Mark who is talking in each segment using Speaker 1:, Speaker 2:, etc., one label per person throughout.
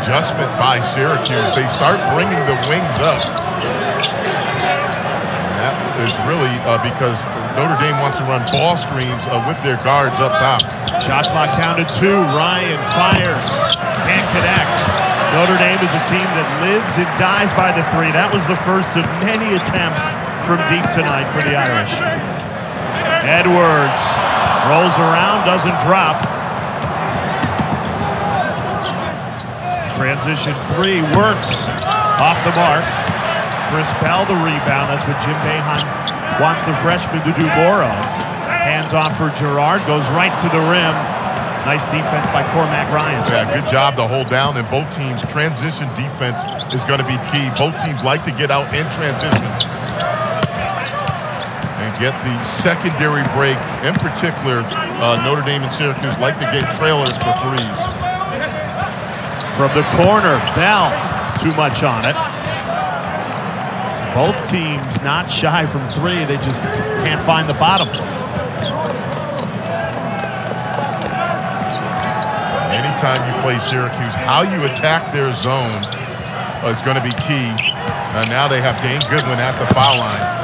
Speaker 1: adjustment by Syracuse. They start bringing the wings up. And that is really because Notre Dame wants to run ball screens with their guards up top.
Speaker 2: Shot clock down to 2. Ryan fires. Can't connect. Notre Dame is a team that lives and dies by the 3. That was the first of many attempts from deep tonight for the Irish. Edwards rolls around, doesn't drop. Transition 3 works. Off the mark. Chris Bell the rebound. That's what Jim Boeheim wants the freshman to do more of. Hands off for Girard. Goes right to the rim. Nice defense by Cormac Ryan.
Speaker 1: Yeah, good job to hold down. And both teams' transition defense is going to be key. Both teams like to get out in transition and get the secondary break. In particular, Notre Dame and Syracuse like to get trailers for threes.
Speaker 2: From the corner, Bell, too much on it. Both teams not shy from 3. They just can't find the bottom.
Speaker 1: Anytime you play Syracuse, how you attack their zone is going to be key. Now they have Dane Goodwin at the foul line.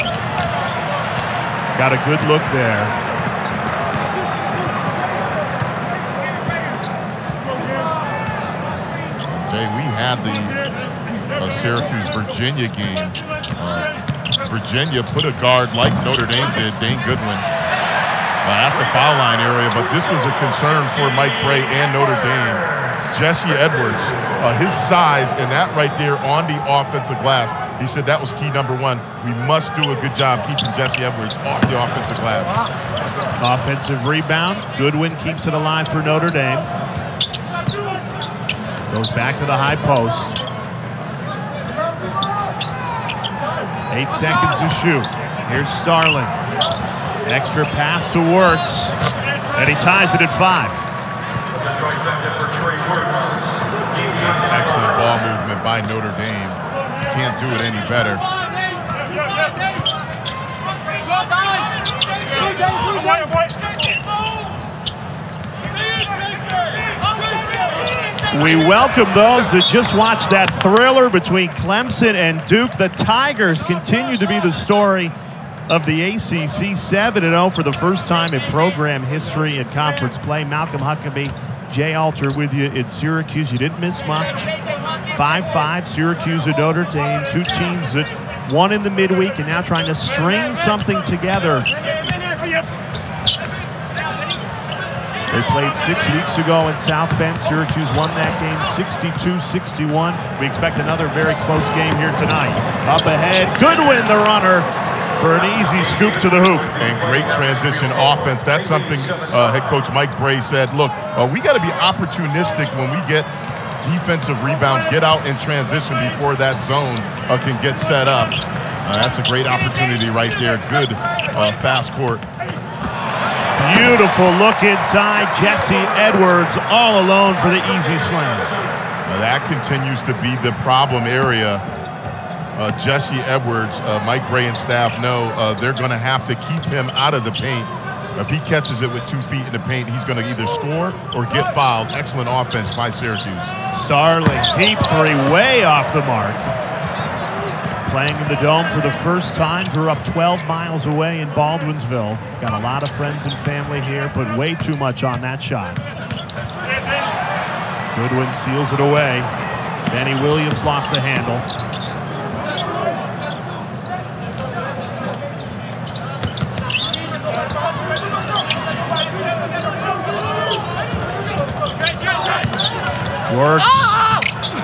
Speaker 2: Got a good look there.
Speaker 1: Jay, we had the Syracuse-Virginia game. Virginia put a guard like Notre Dame did, Dane Goodwin, at the foul line area, but this was a concern for Mike Bray and Notre Dame. Jesse Edwards, his size and that right there on the offensive glass, he said that was key number 1. We must do a good job keeping Jesse Edwards off the offensive glass.
Speaker 2: Offensive rebound. Goodwin keeps it alive for Notre Dame. Goes back to the high post. 8 seconds to shoot. Here's Starling. Extra pass to Wirtz. And he ties it at 5.
Speaker 1: That's excellent ball movement by Notre Dame. Can't do it any better.
Speaker 2: We welcome those that just watched that thriller between Clemson and Duke. The Tigers continue to be the story of the ACC, 7-0 for the first time in program history in conference play. Malcolm Huckabee, Jay Alter with you in Syracuse. You didn't miss much. 5-5, Syracuse and Notre Dame, 2 teams that won in the midweek and now trying to string something together. They played 6 weeks ago in South Bend. Syracuse won that game 62-61. We expect another very close game here tonight. Up ahead, Goodwin the runner for an easy scoop to the hoop.
Speaker 1: And great transition offense. That's something head coach Mike Bray said, look, we got to be opportunistic when we get defensive rebounds, get out in transition before that zone can get set up. That's a great opportunity right there. Good fast court.
Speaker 2: Beautiful look inside. Jesse Edwards all alone for the easy slam.
Speaker 1: That continues to be the problem area. Jesse Edwards, Mike Bray and staff know they're going to have to keep him out of the paint. If he catches it with 2 feet in the paint, he's going to either score or get fouled. Excellent offense by Syracuse.
Speaker 2: Starling, deep 3, way off the mark. Playing in the Dome for the first time, grew up 12 miles away in Baldwinsville. Got a lot of friends and family here, put way too much on that shot. Goodwin steals it away. Benny Williams lost the handle. Works.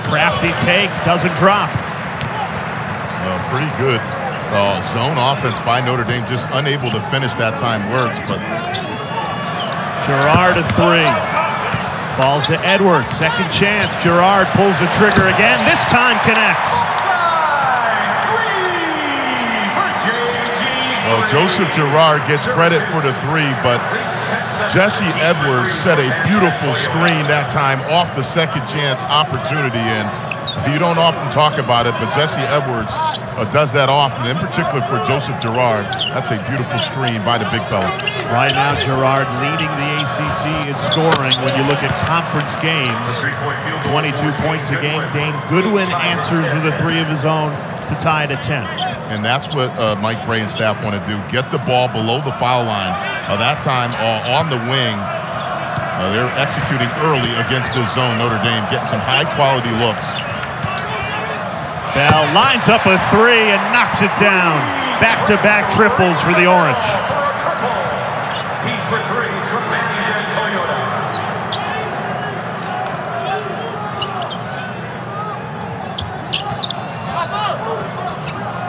Speaker 2: Crafty take, doesn't drop.
Speaker 1: Pretty good zone offense by Notre Dame, just unable to finish that time. Works, but
Speaker 2: Girard a 3. Falls to Edwards. Second chance. Girard pulls the trigger again. This time connects.
Speaker 1: Well, Joseph Girard gets credit for the 3, but Jesse Edwards set a beautiful screen that time off the second chance opportunity, and You don't often talk about it, but Jesse Edwards does that often, in particular for Joseph Girard. That's a beautiful screen by the big fella.
Speaker 2: Right now, Girard leading the ACC in scoring when you look at conference games. 22 points a game. Dane Goodwin answers with a three of his own to tie it at 10.
Speaker 1: And that's what Mike Bray and staff want to do. Get the ball below the foul line. That time on the wing. They're executing early against the zone. Notre Dame getting some high-quality looks.
Speaker 2: Bell lines up a three and knocks it down. Back-to-back triples for the Orange.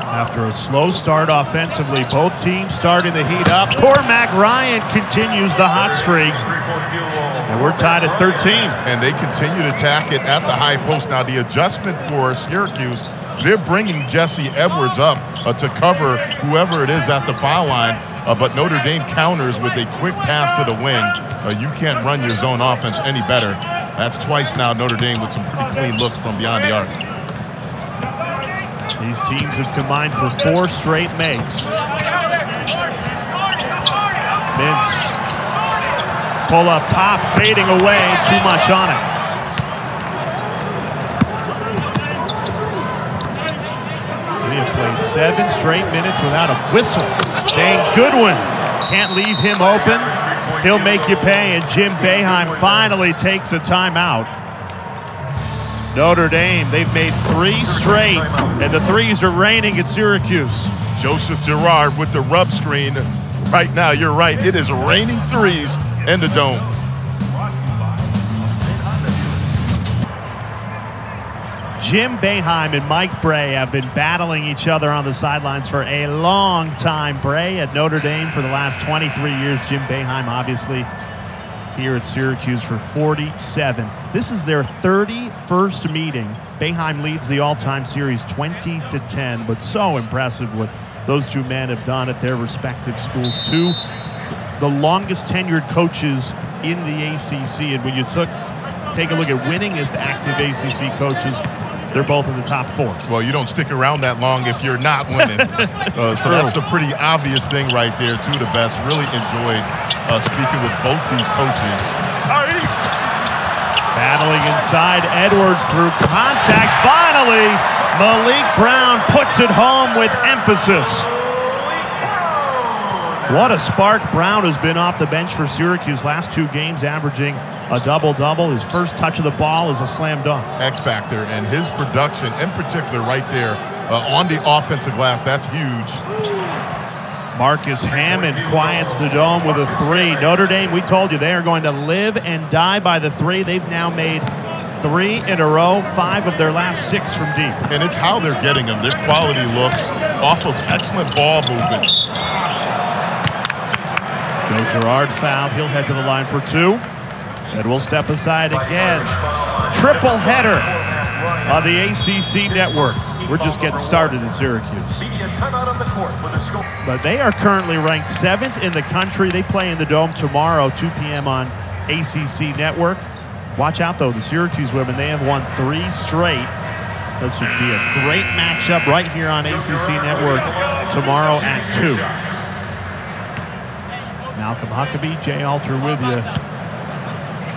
Speaker 2: After a slow start offensively, both teams starting to heat up. Cormac Ryan continues the hot streak. And we're tied at 13.
Speaker 1: And they continue to attack it at the high post. Now the adjustment for Syracuse, they're bringing Jesse Edwards up to cover whoever it is at the foul line. But Notre Dame counters with a quick pass to the wing. You can't run your zone offense any better. That's twice now Notre Dame with some pretty clean looks from beyond the arc.
Speaker 2: These teams have combined for 4 straight makes. Mintz. Pull-up pop, fading away, too much on it. We have played 7 straight minutes without a whistle. Dane Goodwin can't leave him open. He'll make you pay, and Jim Boeheim finally takes a timeout. Notre Dame, they've made 3 straight, and the threes are raining at Syracuse.
Speaker 1: Joseph Girard with the rub screen. Right now, you're right. It is raining threes in the dome.
Speaker 2: Jim Boeheim and Mike Bray have been battling each other on the sidelines for a long time. Bray at Notre Dame for the last 23 years. Jim Boeheim, obviously, here at Syracuse for 47. This is their 31st meeting. Boeheim leads the all-time series 20-10, but so impressive what those two men have done at their respective schools. 2 the longest tenured coaches in the ACC, and when you take a look at winningest active ACC coaches, they're both in the top 4.
Speaker 1: Well, you don't stick around that long if you're not winning. So that's the pretty obvious thing right there. 2 of the best. Really enjoyed speaking with both these coaches.
Speaker 2: Battling inside, Edwards through contact. Finally, Maliq Brown puts it home with emphasis. What a spark Brown has been off the bench for Syracuse. Last 2 games averaging a double-double. His first touch of the ball is a slam dunk.
Speaker 1: X factor, and his production in particular right there on the offensive glass, that's huge.
Speaker 2: Marcus Hammond quiets the dome with a 3. Notre Dame, we told you, they are going to live and die by the 3. They've now made 3 in a row, 5 of their last 6 from deep.
Speaker 1: And it's how they're getting them. Their quality looks off of excellent ball movement.
Speaker 2: Joe Girard fouled. He'll head to the line for 2. And we'll step aside again. Triple header on the ACC network. We're just getting started in Syracuse. But they are currently ranked 7th in the country. They play in the Dome tomorrow, 2 p.m. on ACC network. Watch out, though. The Syracuse women, they have won 3 straight. This would be a great matchup right here on ACC network tomorrow at 2. Malcolm Huckabee, Jay Alter with you.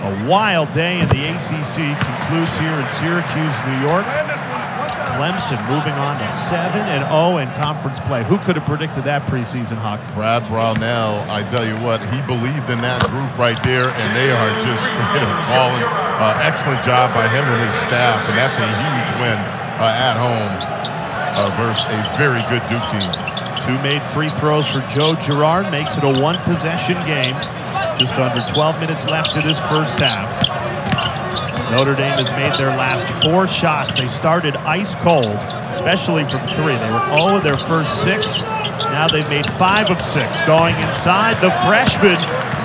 Speaker 2: A wild day in the ACC concludes here in Syracuse, New York. Clemson moving on to 7-0 in conference play. Who could have predicted that preseason, Huck?
Speaker 1: Brad Brownell, I tell you what, he believed in that group right there, and they are just balling. Excellent job by him and his staff, and that's a huge win at home versus a very good Duke team.
Speaker 2: 2 made free throws for Joe Girard, makes it a 1-possession game. Just under 12 minutes left in this first half. Notre Dame has made their last 4 shots. They started ice cold, especially from 3. They were 0 of their first 6. Now they've made 5 of 6. Going inside, the freshman,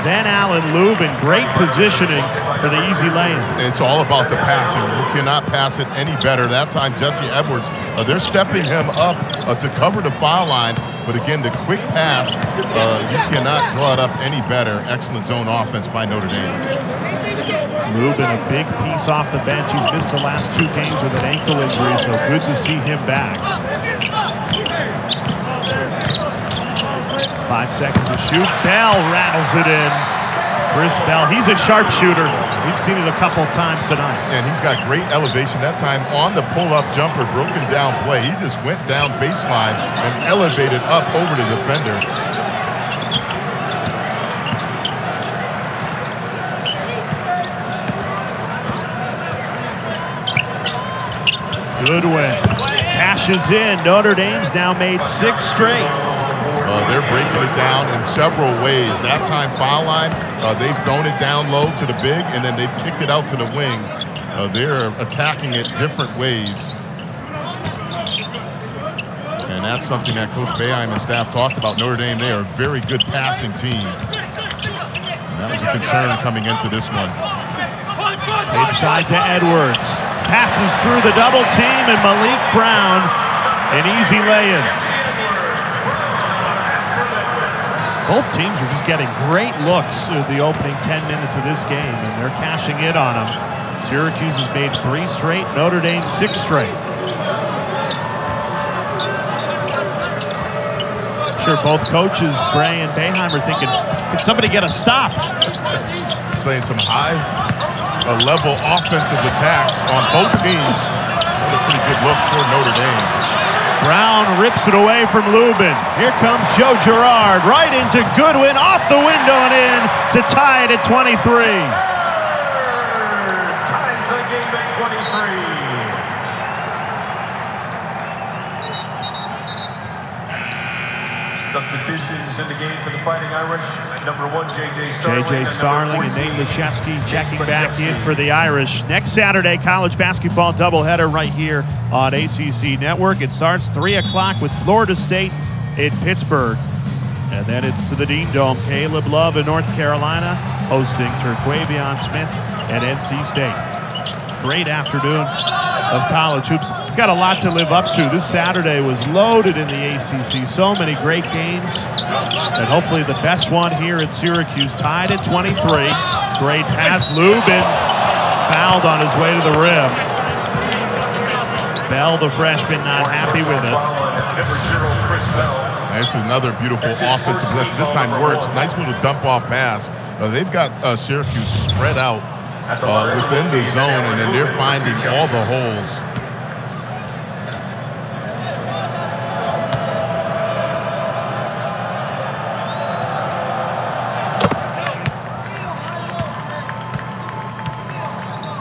Speaker 2: then Alan Lubin. Great positioning for the easy lane.
Speaker 1: It's all about the passing. You cannot pass it any better. That time, Jesse Edwards, they're stepping him up to cover the foul line. But again, the quick pass, you cannot draw it up any better. Excellent zone offense by Notre Dame.
Speaker 2: Lubin, a big piece off the bench. He's missed the last 2 games with an ankle injury, so good to see him back. 5 seconds to shoot. Bell rattles it in. Chris Bell, he's a sharpshooter. We've seen it a couple times tonight.
Speaker 1: And he's got great elevation that time on the pull-up jumper, broken down play. He just went down baseline and elevated up over the defender.
Speaker 2: Goodwin cashes in. Notre Dame's now made 6 straight.
Speaker 1: They're breaking it down in several ways. That time, foul line, they've thrown it down low to the big, and then they've kicked it out to the wing. They're attacking it different ways. And that's something that Coach Boeheim and staff talked about. Notre Dame, they are a very good passing team. And that was a concern coming into this one.
Speaker 2: Inside to Edwards. Passes through the double team, and Maliq Brown, an easy lay-in. Both teams are just getting great looks through the opening 10 minutes of this game, and they're cashing in on them. Syracuse has made 3 straight, Notre Dame 6 straight. Sure, both coaches, Bray and Boeheim, are thinking, can somebody get a stop?
Speaker 1: Saying some high-level offensive attacks on both teams. That's a pretty good look for Notre Dame.
Speaker 2: Brown rips it away from Lubin. Here comes Joe Girard right into Goodwin, off the window and in to tie it at 23.
Speaker 3: Ties the game at 23. Substitutions in the game for the Fighting Irish. Number 1, J.J. Starling.
Speaker 2: J.J. Starling and Nate Leshevsky checking back in for the Irish. Next Saturday, college basketball doubleheader right here on ACC Network. It starts 3 o'clock with Florida State in Pittsburgh. And then it's to the Dean Dome. Caleb Love in North Carolina hosting Terquavion Smith at NC State. Great afternoon of college hoops. It's got a lot to live up to. This Saturday was loaded in the ACC. So many great games. And hopefully the best one here at Syracuse, tied at 23. Great pass. Lubin fouled on his way to the rim. Bell, the freshman, not happy with it.
Speaker 1: This is another beautiful offensive possession. This time works. Nice little dump-off pass. They've got Syracuse spread out within the zone, and then they're finding all the holes.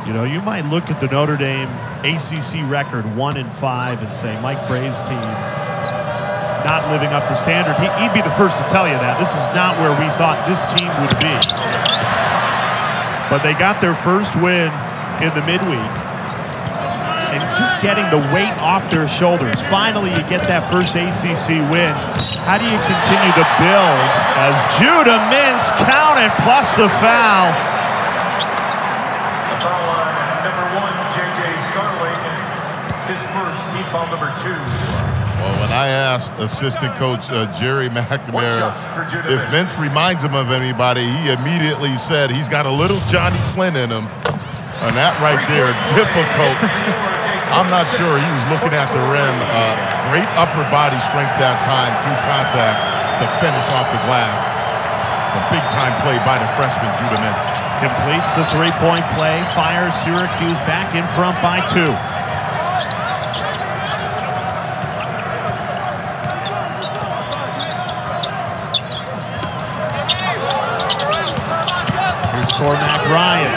Speaker 2: You know, you might look at the Notre Dame ACC record 1-5 and say Mike Bray's team not living up to standard. He'd be the first to tell you that. This is not where we thought this team would be. But they got their first win in the midweek. And just getting the weight off their shoulders. Finally, you get that first ACC win. How do you continue to build as Judah Mintz counted plus the foul?
Speaker 3: The foul line, number 1, J.J. Starling. His first, team foul number 2.
Speaker 1: Well, when I asked assistant coach Jerry McNamara if Vince reminds him of anybody, he immediately said he's got a little Johnny Flynn in him. And that right there, difficult. I'm not sure he was looking at the rim. Great upper body strength that time through contact to finish off the glass. It's a big-time play by the freshman, Judah Mintz.
Speaker 2: Completes the three-point play, fires Syracuse back in front by 2. Cormac Ryan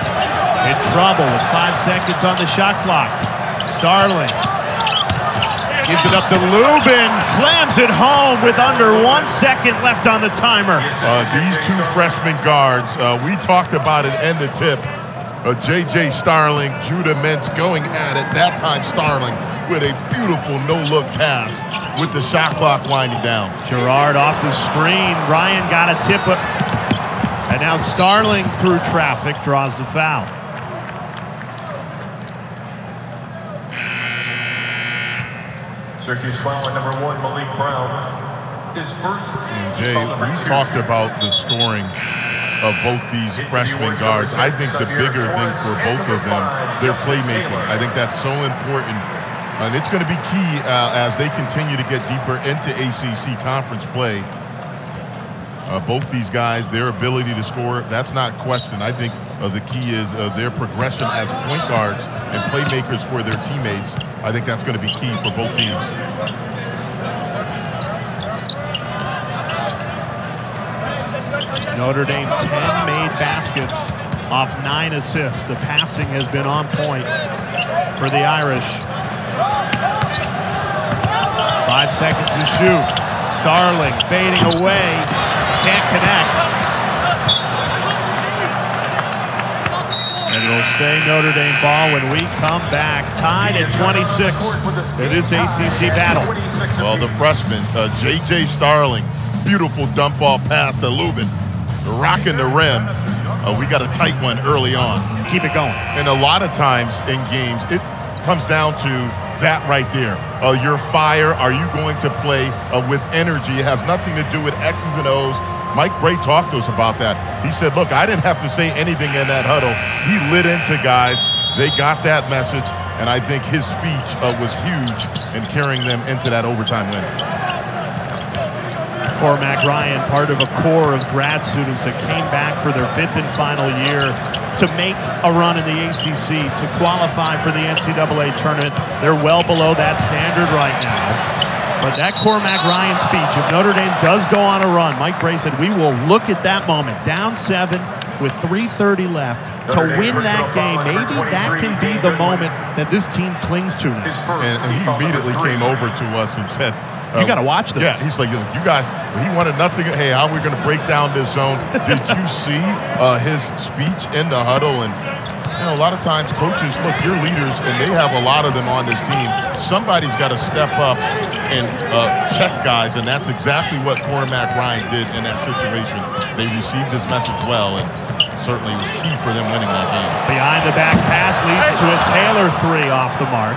Speaker 2: in trouble with 5 seconds on the shot clock. Starling gives it up to Lubin, slams it home with under 1 second left on the timer.
Speaker 1: These 2 freshman guards, we talked about it in the tip. J.J. Starling, Judah Mintz going at it. That time Starling with a beautiful no-look pass with the shot clock winding down.
Speaker 2: Girard off the screen. Ryan got a tip up. And now Starling, through traffic, draws the foul.
Speaker 3: Syracuse foul at number 1, Maliq Brown. His first.
Speaker 1: And Jay, we talked about the scoring of both these freshman guards. I think the bigger thing for both of them, their playmaking. I think that's so important. And it's going to be key as they continue to get deeper into ACC conference play. Both these guys, their ability to score, that's not questioned. I think the key is their progression as point guards and playmakers for their teammates. I think that's going to be key for both teams.
Speaker 2: Notre Dame 10 made baskets off 9 assists. The passing has been on point for the Irish. 5 seconds to shoot. Starling fading away. Can't connect. And it'll say Notre Dame ball when we come back. Tied at 26 in this ACC battle.
Speaker 1: Well, the freshman, J.J. Starling, beautiful dump ball pass to Lubin. Rocking the rim. We got a tight one early on.
Speaker 2: Keep it going.
Speaker 1: And a lot of times in games, it comes down to that right there. Your fire, are you going to play with energy? It has nothing to do with X's and O's. Mike Bray talked to us about that. He said, look, I didn't have to say anything in that huddle. He lit into guys. They got that message, and I think his speech was huge in carrying them into that overtime win.
Speaker 2: Cormac Ryan, part of a core of grad students that came back for their 5th and final year to make a run in the ACC, to qualify for the NCAA tournament. They're well below that standard right now. But that Cormac Ryan speech, if Notre Dame does go on a run, Mike Bray said, we will look at that moment, down 7 with 3:30 left, to win that game. Maybe that can be the moment that this team clings to.
Speaker 1: And he immediately came over to us and said,
Speaker 2: you got to watch this.
Speaker 1: Yeah, he's like, you guys, he wanted nothing. Hey, how are we going to break down this zone? Did you see his speech in the huddle? And a lot of times coaches, look, you're leaders, and they have a lot of them on this team. Somebody's got to step up and check guys, and that's exactly what Cormac Ryan did in that situation. They received his message well, and certainly was key for them winning that game.
Speaker 2: Behind the back pass leads to a Taylor 3 off the mark.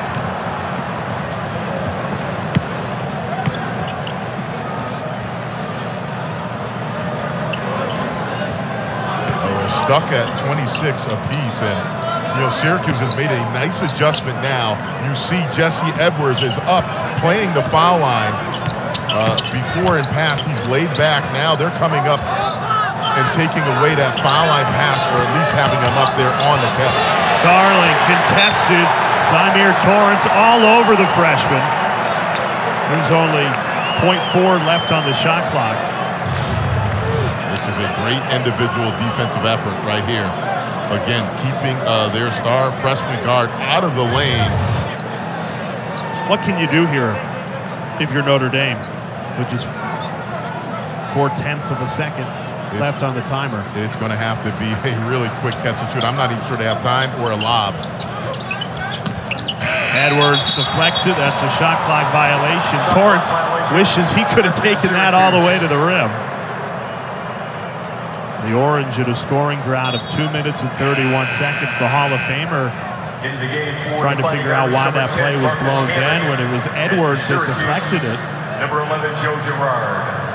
Speaker 1: Stuck at 26 apiece, and Syracuse has made a nice adjustment now. You see Jesse Edwards is up playing the foul line. Before in pass, he's laid back. Now they're coming up and taking away that foul line pass, or at least having him up there on the catch.
Speaker 2: Starling contested. Symir Torrance all over the freshman. There's only 0.4 left on the shot clock.
Speaker 1: This is a great individual defensive effort right here. Again, keeping their star freshman guard out of the lane.
Speaker 2: What can you do here if you're Notre Dame, which is 0.4 of a second left on the timer?
Speaker 1: It's going to have to be a really quick catch and shoot. I'm not even sure they have time, or a lob.
Speaker 2: Edwards deflects it. That's a shot clock violation. Torrance wishes he could have taken that all the way to the rim. The Orange in a scoring drought of 2 minutes and 31 seconds. The Hall of Famer trying to figure out why that play was blown then when it was Edwards that deflected it.
Speaker 3: Number 11, Joe Girard.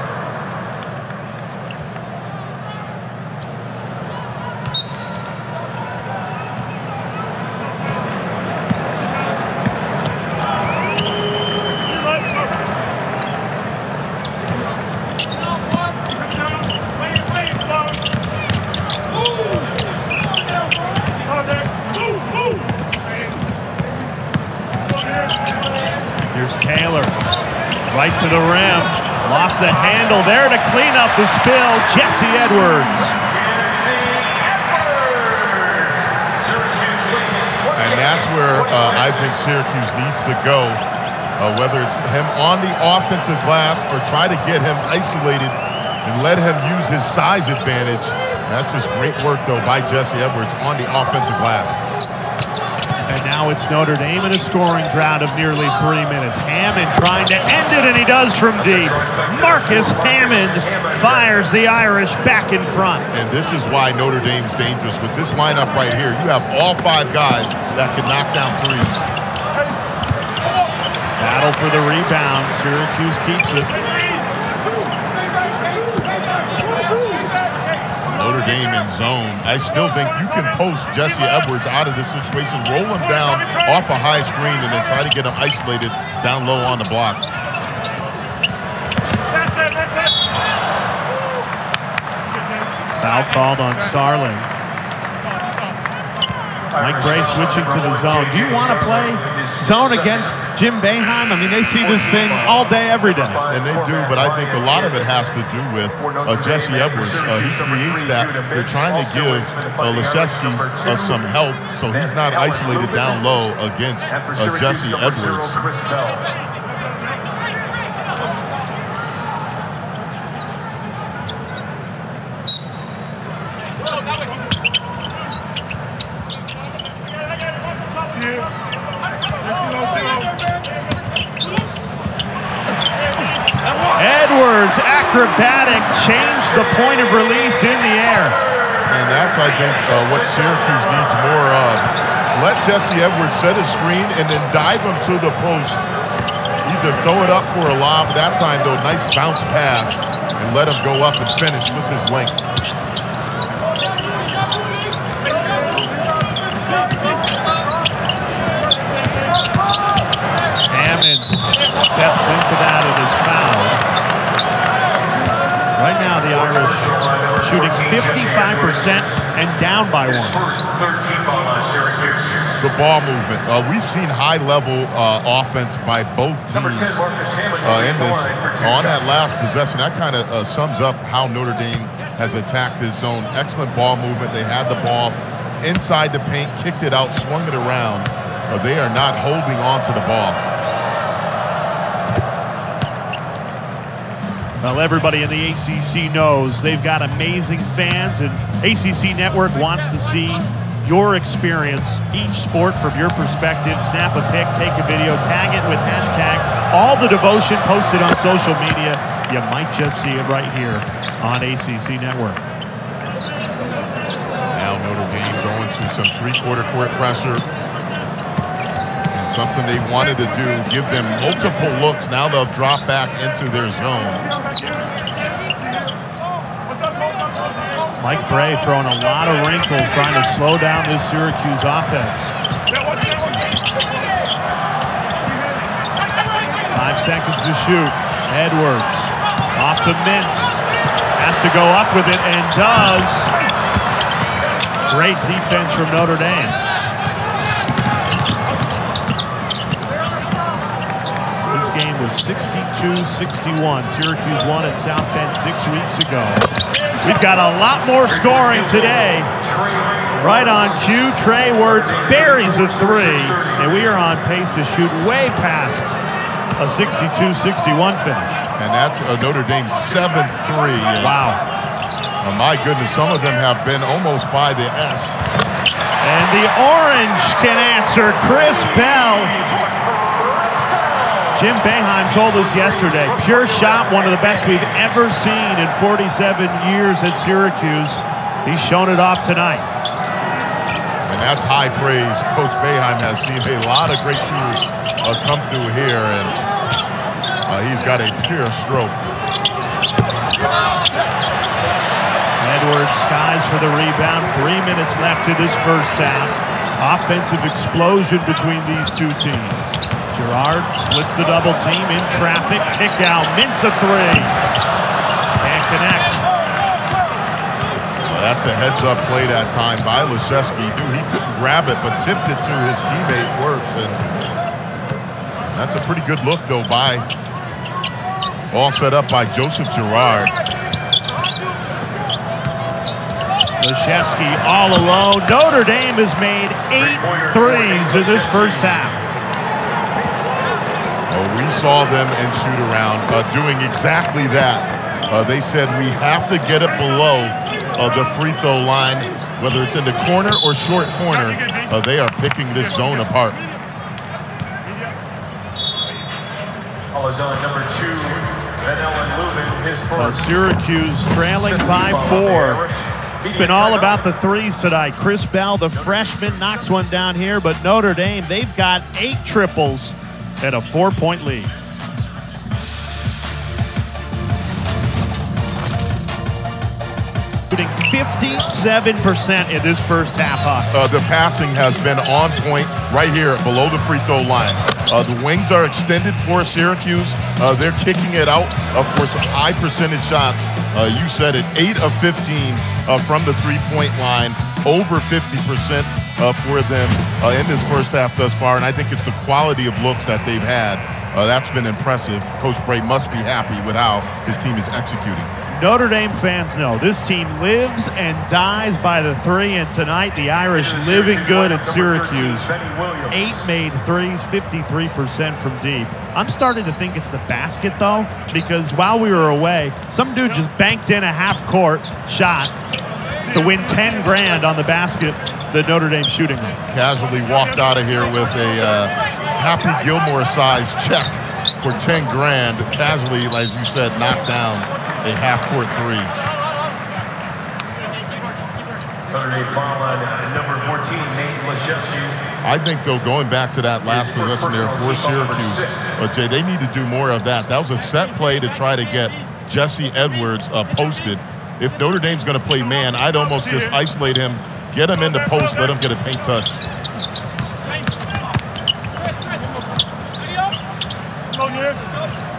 Speaker 2: Right to the rim. Lost the handle there to clean up the spill. Jesse Edwards.
Speaker 1: And that's where I think Syracuse needs to go. Whether it's him on the offensive glass or try to get him isolated and let him use his size advantage. That's just great work, though, by Jesse Edwards on the offensive glass.
Speaker 2: And now it's Notre Dame in a scoring drought of nearly 3 minutes. Hammond trying to end it, and he does from deep. Marcus Hammond fires the Irish back in front.
Speaker 1: And this is why Notre Dame's dangerous. With this lineup right here, you have all 5 guys that can knock down threes.
Speaker 2: Battle for the rebound. Syracuse keeps it.
Speaker 1: Dame in zone. I still think you can post Jesse Edwards out of this situation, roll him down off a high screen, and then try to get him isolated down low on the block.
Speaker 2: Foul called on Starling. Mike Bray switching to the zone. Do you want to play zone against Jim Boeheim? I mean, they see this thing all day, every day.
Speaker 1: And they do, but I think a lot of it has to do with Jesse Edwards. He creates that. They're trying to give Leschewski some help so he's not isolated down low against Jesse Edwards.
Speaker 2: Edwards, acrobatic, changed the point of release in the air.
Speaker 1: And that's, I think, what Syracuse needs more of. Let Jesse Edwards set a screen and then dive him to the post. Either throw it up for a lob. That time, though, nice bounce pass. And let him go up and finish with his length.
Speaker 2: Hammond steps into that and is fouled. Right now, the Irish shooting 55% and down by one.
Speaker 1: The ball movement. We've seen high-level offense by both teams in this. On that last possession, that kind of sums up how Notre Dame has attacked this zone. Excellent ball movement. They had the ball inside the paint, kicked it out, swung it around. They are not holding on to the ball.
Speaker 2: Well, everybody in the ACC knows they've got amazing fans, and ACC Network wants to see your experience, each sport from your perspective. Snap a pic, take a video, tag it with hashtag all the devotion, posted on social media. You might just see it right here on ACC Network.
Speaker 1: Now Notre Dame going to some three-quarter court pressure. And something they wanted to do, give them multiple looks. Now they'll drop back into their zone.
Speaker 2: Mike Bray throwing a lot of wrinkles, trying to slow down this Syracuse offense. 5 seconds to shoot. Edwards off to Mintz. Has to go up with it and does. Great defense from Notre Dame. This game was 62-61. Syracuse won at South Bend 6 weeks ago. We've got a lot more scoring today. Right on cue, Trey Wirtz buries a three, and we are on pace to shoot way past a 62-61 finish.
Speaker 1: And that's Notre Dame's 7th three.
Speaker 2: Wow.
Speaker 1: Oh, my goodness, some of them have been almost by the S.
Speaker 2: And the orange can answer. Chris Bell. Jim Boeheim told us yesterday, pure shot, one of the best we've ever seen in 47 years at Syracuse. He's shown it off tonight.
Speaker 1: And that's high praise. Coach Boeheim has seen a lot of great shooters come through here, and he's got a pure stroke.
Speaker 2: Edwards skies for the rebound. 3 minutes left in this first half. Offensive explosion between these two teams. Girard splits the double team in traffic. Kick out. Mintz a three. Can't connect.
Speaker 1: Well, that's a heads-up play that time by Leschewski. Knew he couldn't grab it, but tipped it to his teammate Wirtz. And that's a pretty good look, though, by all set up by Joseph Girard.
Speaker 2: Leschewski all alone. Notre Dame has made 8 threes in this first half.
Speaker 1: We saw them in shoot-around doing exactly that. They said we have to get it below the free throw line, whether it's in the corner or short corner. They are picking this zone apart.
Speaker 3: Number 2, Ellen Lubin, his first.
Speaker 2: Syracuse trailing by 4. It's been all about the threes tonight. Chris Bell, the freshman, knocks one down here, but Notre Dame, they've got 8 triples at a 4-point lead. shooting 57% in this first half.
Speaker 1: The passing has been on point right here below the free throw line. The wings are extended for Syracuse. They're kicking it out. Of course, high percentage shots. You said it, 8 of 15 from the three-point line, over 50% for them in this first half thus far. And I think it's the quality of looks that they've had. That's been impressive. Coach Bray must be happy with how his team is executing.
Speaker 2: Notre Dame fans know this team lives and dies by the three, and tonight the Irish living good at Syracuse. 8 made threes, 53% from deep. I'm starting to think it's the basket, though, because while we were away, some dude just banked in a half-court shot to win 10 grand on the basket that Notre Dame shooting.
Speaker 1: Casually walked out of here with a Happy Gilmore-sized check for 10 grand. Casually, as you said, knocked down a half-court three.
Speaker 3: Notre Dame foul line, number 14, Nate Laszewski.
Speaker 1: I think, though, going back to that last possession there for Syracuse, Jay, they need to do more of that. That was a set play to try to get Jesse Edwards posted. If Notre Dame's going to play man, I'd almost just isolate him, get him in the post, let him get a paint touch.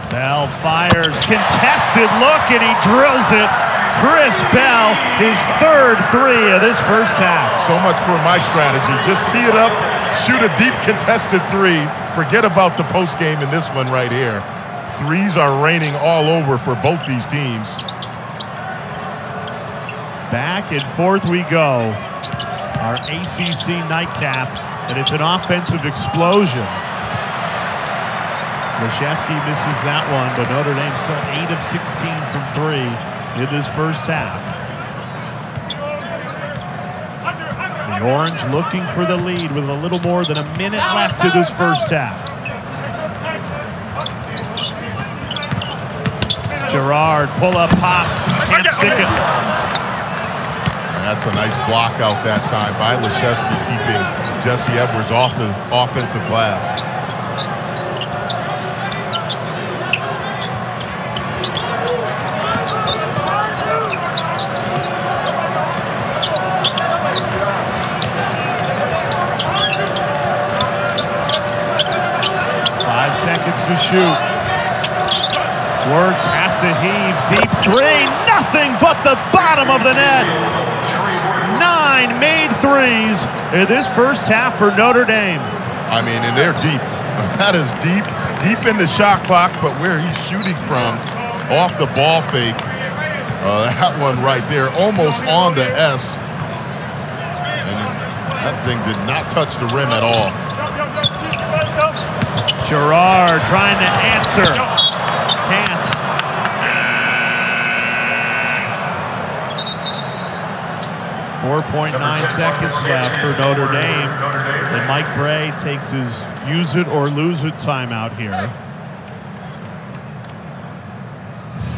Speaker 2: Bell fires, contested look, and he drills it. Chris Bell, his third three of this first half.
Speaker 1: So much for my strategy. Just tee it up, shoot a deep contested three. Forget about the post game in this one right here. Threes are raining all over for both these teams.
Speaker 2: Back and forth we go. Our ACC nightcap, and it's an offensive explosion. Laszewski misses that one, but Notre Dame still 8 of 16 from 3 in this first half. The Orange looking for the lead with a little more than a minute left to this first half. Gerard, pull-up pop, can't stick it.
Speaker 1: That's a nice block out that time by Laszewski, keeping Jesse Edwards off the offensive glass.
Speaker 2: To shoot. Wirtz has to heave. Deep three. Nothing but the bottom of the net. 9 made threes in this first half for Notre Dame.
Speaker 1: I mean, and they're deep. That is deep in the shot clock, but where he's shooting from off the ball fake. That one right there, almost on the S. And that thing did not touch the rim at all.
Speaker 2: Gerard trying to answer. Can't. .9 seconds left for Notre Dame. And Mike Bray takes his use it or lose it timeout here.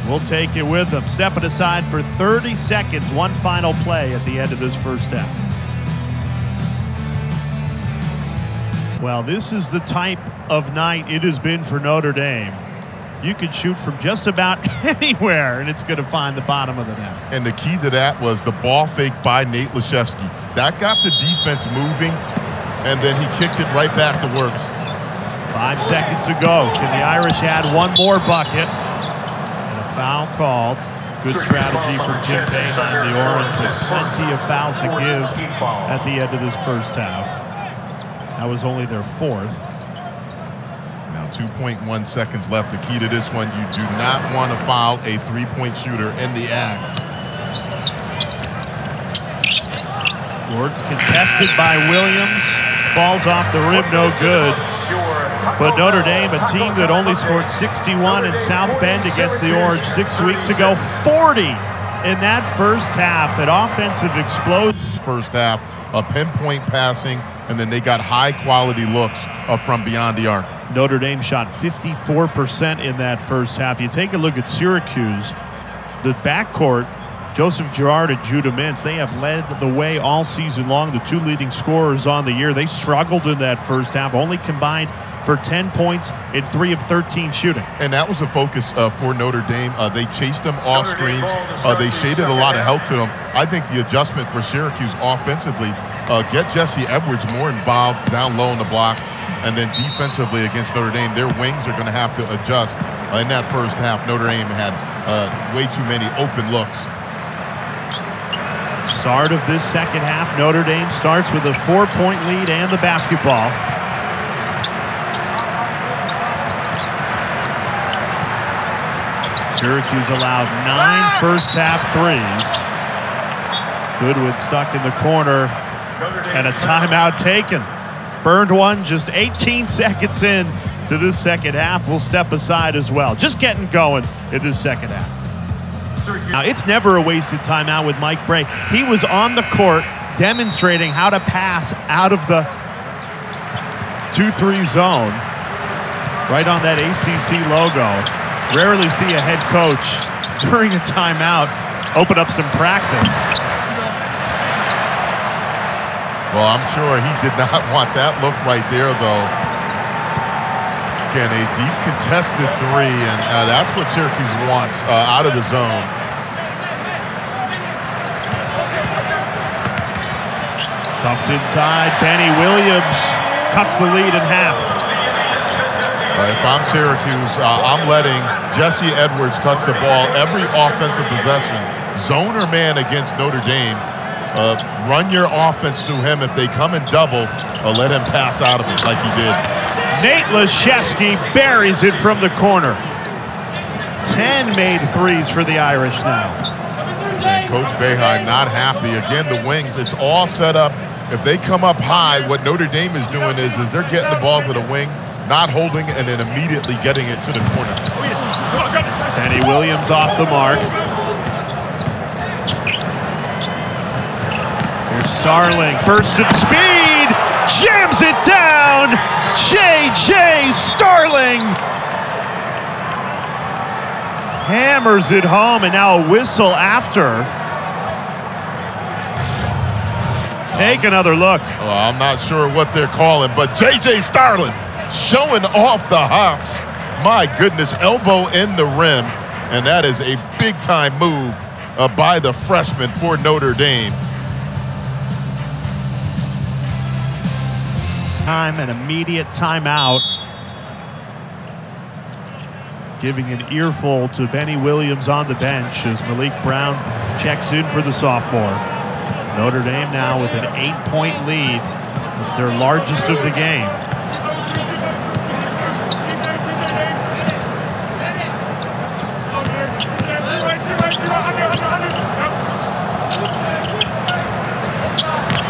Speaker 2: We'll take it with him. Step it aside for 30 seconds. One final play at the end of this first half. Well, this is the type of night it has been for Notre Dame. You can shoot from just about anywhere, and it's going to find the bottom of the net.
Speaker 1: And the key to that was the ball fake by Nate Laszewski. That got the defense moving, and then he kicked it right back to works.
Speaker 2: 5 seconds to go. Can the Irish add one more bucket? And a foul called. Good strategy from Jim Payne and the Orange. Plenty of fouls to give at the end of this first half. That was only their fourth.
Speaker 1: Now 2.1 seconds left. The key to this one, you do not want to foul a three-point shooter in the act.
Speaker 2: Wirtz contested by Williams. Falls off the rim, no good. But Notre Dame, a team that only scored 61 in South Bend against the Orange 6 weeks ago, 40 in that first half. An offensive explosion.
Speaker 1: First half, a pinpoint passing, and then they got high-quality looks from beyond the arc.
Speaker 2: Notre Dame shot 54% in that first half. You take a look at Syracuse, the backcourt, Joseph Girard and Judah Mintz, they have led the way all season long, the two leading scorers on the year. They struggled in that first half, only combined for 10 points in 3 of 13 shooting.
Speaker 1: And that was a focus for Notre Dame. They chased them off screens. They shaded a lot of help to them. I think the adjustment for Syracuse offensively, get Jesse Edwards more involved down low in the block. And then defensively against Notre Dame, their wings are going to have to adjust. In that first half, Notre Dame had way too many open looks.
Speaker 2: Start of this second half, Notre Dame starts with a 4-point lead and the basketball. Syracuse allowed 9 first-half threes. Goodwin stuck in the corner, and a timeout taken. Burned one just 18 seconds in to this second half. We'll step aside as well. Just getting going in this second half. Now, it's never a wasted timeout with Maliq Brown. He was on the court demonstrating how to pass out of the 2-3 zone right on that ACC logo. Rarely see a head coach during a timeout open up some practice.
Speaker 1: Well, I'm sure he did not want that look right there, though. Again, a deep contested three, and that's what Syracuse wants out of the zone.
Speaker 2: Dumped inside. Benny Williams cuts the lead in half.
Speaker 1: If I'm Syracuse, I'm letting Jesse Edwards touch the ball every offensive possession, zone or man against Notre Dame. Run your offense through him. If they come in double, let him pass out of it like he did.
Speaker 2: Nate Laszewski buries it from the corner. 10 made threes for the Irish now.
Speaker 1: And Coach Boeheim not happy. Again, the wings, it's all set up. If they come up high, what Notre Dame is doing is they're getting the ball to the wing, not holding, and then immediately getting it to the corner.
Speaker 2: Benny Williams off the mark. Here's Starling, burst at speed, jams it down. J.J. Starling hammers it home, and now a whistle after. Take another look.
Speaker 1: Well, I'm not sure what they're calling, but J.J. Starling showing off the hops. My goodness, elbow in the rim, and that is a big-time move by the freshman for Notre Dame.
Speaker 2: Time, an immediate timeout. Giving an earful to Benny Williams on the bench as Maliq Brown checks in for the sophomore. Notre Dame now with an 8-point lead. It's their largest of the game.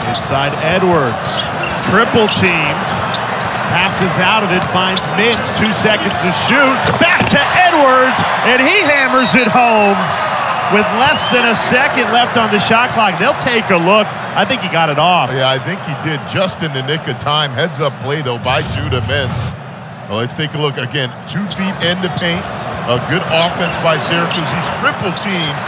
Speaker 2: Inside Edwards, triple teamed, passes out of it, finds Mintz, 2 seconds to shoot, back to Edwards, and he hammers it home with less than a second left on the shot clock. They'll take a look. I think he got it off.
Speaker 1: Yeah, I think he did just in the nick of time. Heads up play, though, by Judah Mintz. Well, let's take a look again. 2 feet in the paint, a good offense by Syracuse. He's triple teamed,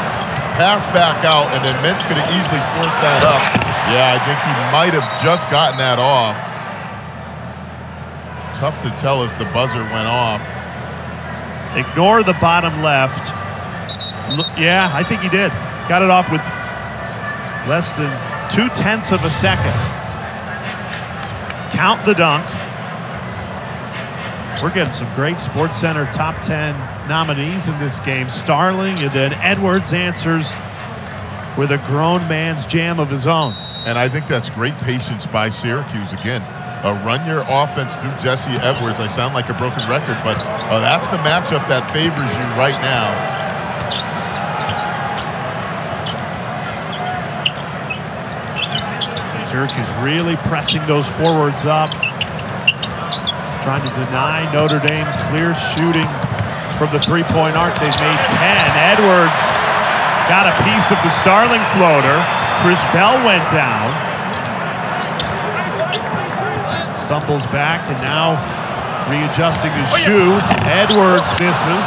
Speaker 1: pass back out, and then Mintz could have easily forced that up. Yeah, I think he might have just gotten that off. Tough to tell if the buzzer went off.
Speaker 2: Ignore the bottom left. Yeah, I think he did. Got it off with less than 0.2 of a second. Count the dunk. We're getting some great SportsCenter top 10 nominees in this game. Starling, and then Edwards answers with a grown man's jam of his own.
Speaker 1: And I think that's great patience by Syracuse again. Run your offense through Jesse Edwards. I sound like a broken record, but that's the matchup that favors you right now.
Speaker 2: Syracuse really pressing those forwards up. Trying to deny Notre Dame clear shooting from the three-point arc. They've made 10. Edwards got a piece of the Starling floater. Chris Bell went down. Stumbles back and now readjusting his shoe. Edwards misses.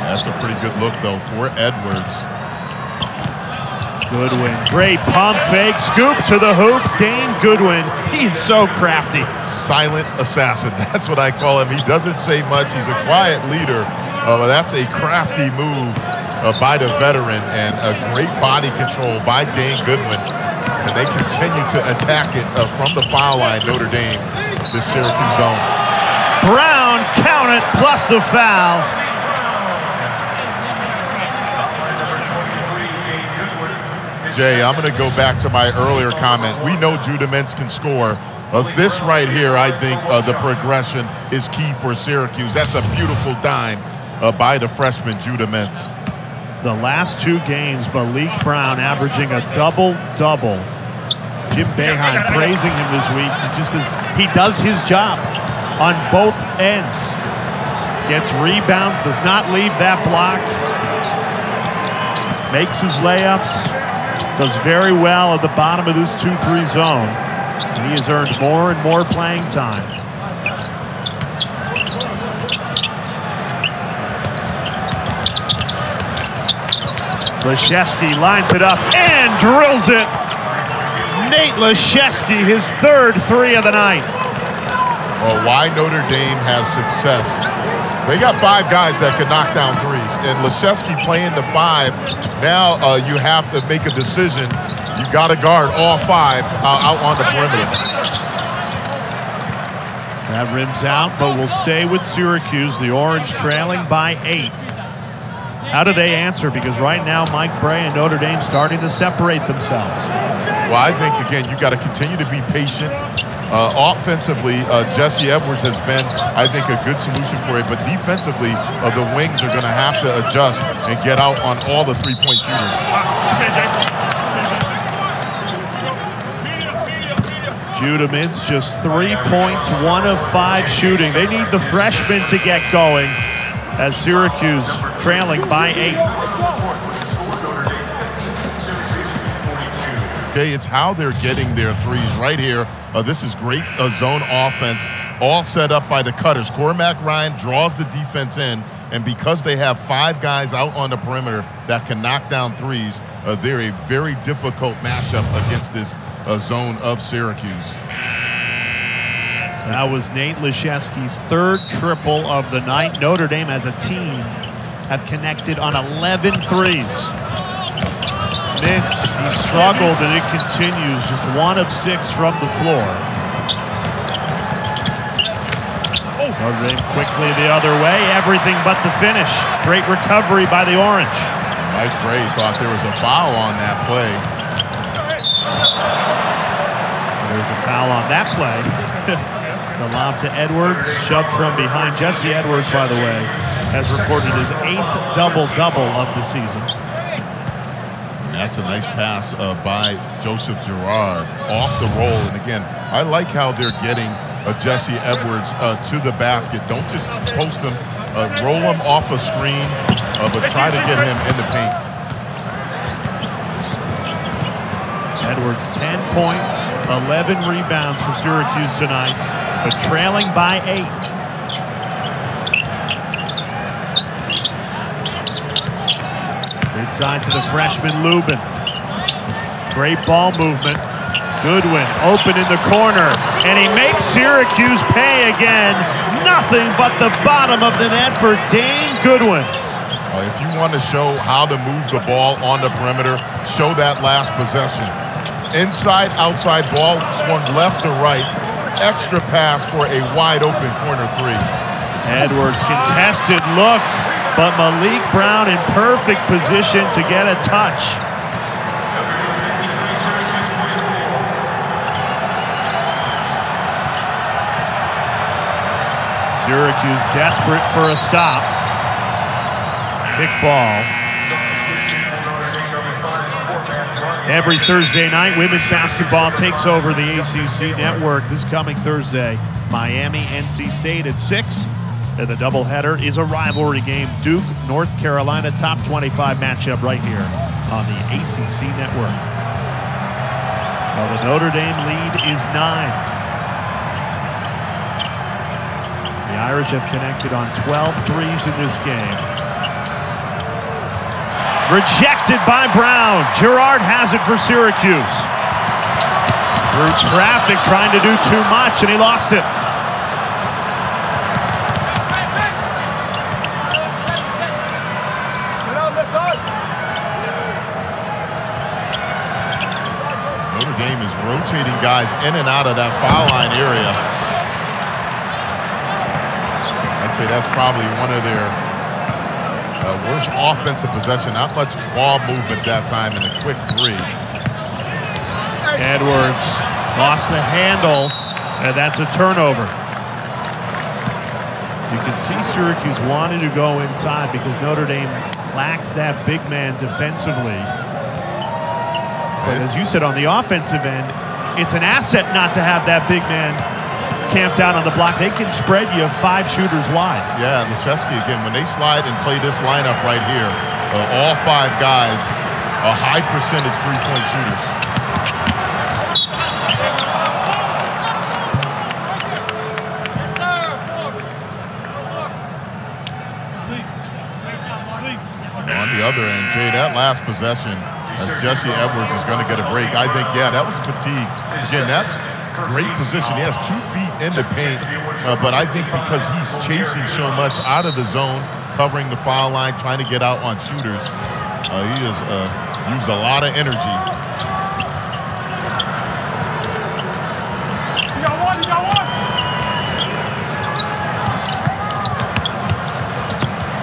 Speaker 1: That's a pretty good look, though, for Edwards.
Speaker 2: Goodwin, great pump fake, scoop to the hoop. Dane Goodwin, he's so crafty.
Speaker 1: Silent assassin, that's what I call him. He doesn't say much. He's a quiet leader. But that's a crafty move by the veteran and a great body control by Dane Goodwin. And they continue to attack it from the foul line, Notre Dame, this Syracuse zone.
Speaker 2: Brown, count it, plus the foul.
Speaker 1: Jay, I'm going to go back to my earlier comment. We know Judah Mintz can score. This right here, I think the progression is key for Syracuse. That's a beautiful dime by the freshman, Judah Mintz.
Speaker 2: The last two games, Maliq Brown averaging a double-double. Jim Boeheim praising him this week. He just says he does his job on both ends. Gets rebounds, does not leave that block. Makes his layups. Does very well at the bottom of this 2-3 zone. And he has earned more and more playing time. Leszewski lines it up and drills it. Nate Leszewski, his third three of the night.
Speaker 1: Well, why Notre Dame has success. They got 5 guys that can knock down threes, and Leszewski playing the 5. Now you have to make a decision. You got to guard all 5 out on the perimeter.
Speaker 2: That rims out, but will stay with Syracuse. The Orange trailing by 8. How do they answer? Because right now, Mike Bray and Notre Dame starting to separate themselves.
Speaker 1: Well, I think, again, you got to continue to be patient. Offensively, Jesse Edwards has been, I think, a good solution for it. But defensively, the wings are going to have to adjust and get out on all the three-point shooters.
Speaker 2: Judah Mintz just 3 points, 1 of 5 shooting. They need the freshman to get going as Syracuse trailing by 8.
Speaker 1: Okay, it's how they're getting their threes right here. This is great zone offense, all set up by the cutters. Cormac Ryan draws the defense in, and because they have 5 guys out on the perimeter that can knock down threes, they're a very difficult matchup against this zone of Syracuse.
Speaker 2: That was Nate Leszewski's 3rd triple of the night. Notre Dame as a team have connected on 11 threes. Mintz, he struggled and it continues. Just 1 of 6 from the floor. Notre Dame quickly the other way. Everything but the finish. Great recovery by the Orange.
Speaker 1: Mike Bray thought there was a foul on that play.
Speaker 2: There's a foul on that play. The lob to Edwards, shoved from behind. Jesse Edwards, by the way, has recorded his 8th double-double of the season.
Speaker 1: That's a nice pass by Joseph Girard off the roll. And again, I like how they're getting Jesse Edwards to the basket. Don't just post him, roll him off a screen, but try to get him in the paint.
Speaker 2: Edwards 10 points, 11 rebounds for Syracuse tonight, but trailing by 8. Inside to the freshman Lubin. Great ball movement. Goodwin open in the corner, and he makes Syracuse pay again. Nothing but the bottom of the net for Dane Goodwin.
Speaker 1: If you want to show how to move the ball on the perimeter, show that last possession. Inside, outside ball, swung left to right. Extra pass for a wide open corner 3.
Speaker 2: Edwards contested look, but Maliq Brown in perfect position to get a touch. Syracuse desperate for a stop. Kick ball. Every Thursday night, women's basketball takes over the ACC network. This coming Thursday, Miami, NC State at 6. And the doubleheader is a rivalry game. Duke, North Carolina, top 25 matchup right here on the ACC network. Well, the Notre Dame lead is 9. The Irish have connected on 12 threes in this game. Rejected by Brown. Girard has it for Syracuse. Through traffic, trying to do too much, and he lost it.
Speaker 1: Notre Dame is rotating guys in and out of that foul line area. I'd say that's probably one of their worst offensive possession. Not much ball movement that time in a quick three.
Speaker 2: Edwards lost the handle, and that's a turnover. You can see Syracuse wanting to go inside because Notre Dame lacks that big man defensively. But as you said, on the offensive end, it's an asset not to have that big man camped out on the block. They can spread you 5 shooters wide. Yeah,
Speaker 1: Leshevsky, again, when they slide and play this lineup right here, all 5 guys are high percentage three-point shooters. On the other end, Jay, that last possession, as Jesse Edwards is going to get a break, I think, yeah, that was fatigue. Again, that's great position. He has 2 feet in the paint, but I think because he's chasing so much out of the zone, covering the foul line, trying to get out on shooters, he has used a lot of energy.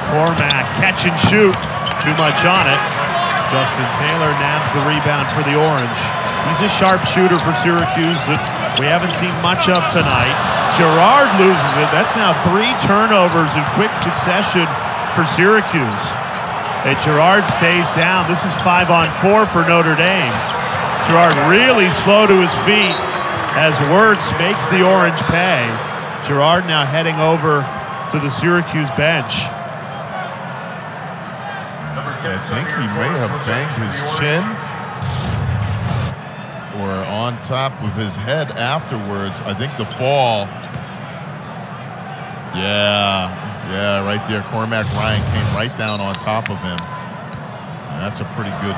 Speaker 2: Cormac, catch and shoot. Too much on it. Justin Taylor nabs the rebound for the Orange. He's a sharp shooter for Syracuse that we haven't seen much of tonight. Girard loses it. That's now 3 turnovers in quick succession for Syracuse. And Girard stays down. This is 5-on-4 for Notre Dame. Girard really slow to his feet as Wirtz makes the Orange pay. Girard now heading over to the Syracuse bench.
Speaker 1: I think he may have banged his chin or on top of his head afterwards. I think the fall. Yeah, right there. Cormac Ryan came right down on top of him. And that's a pretty good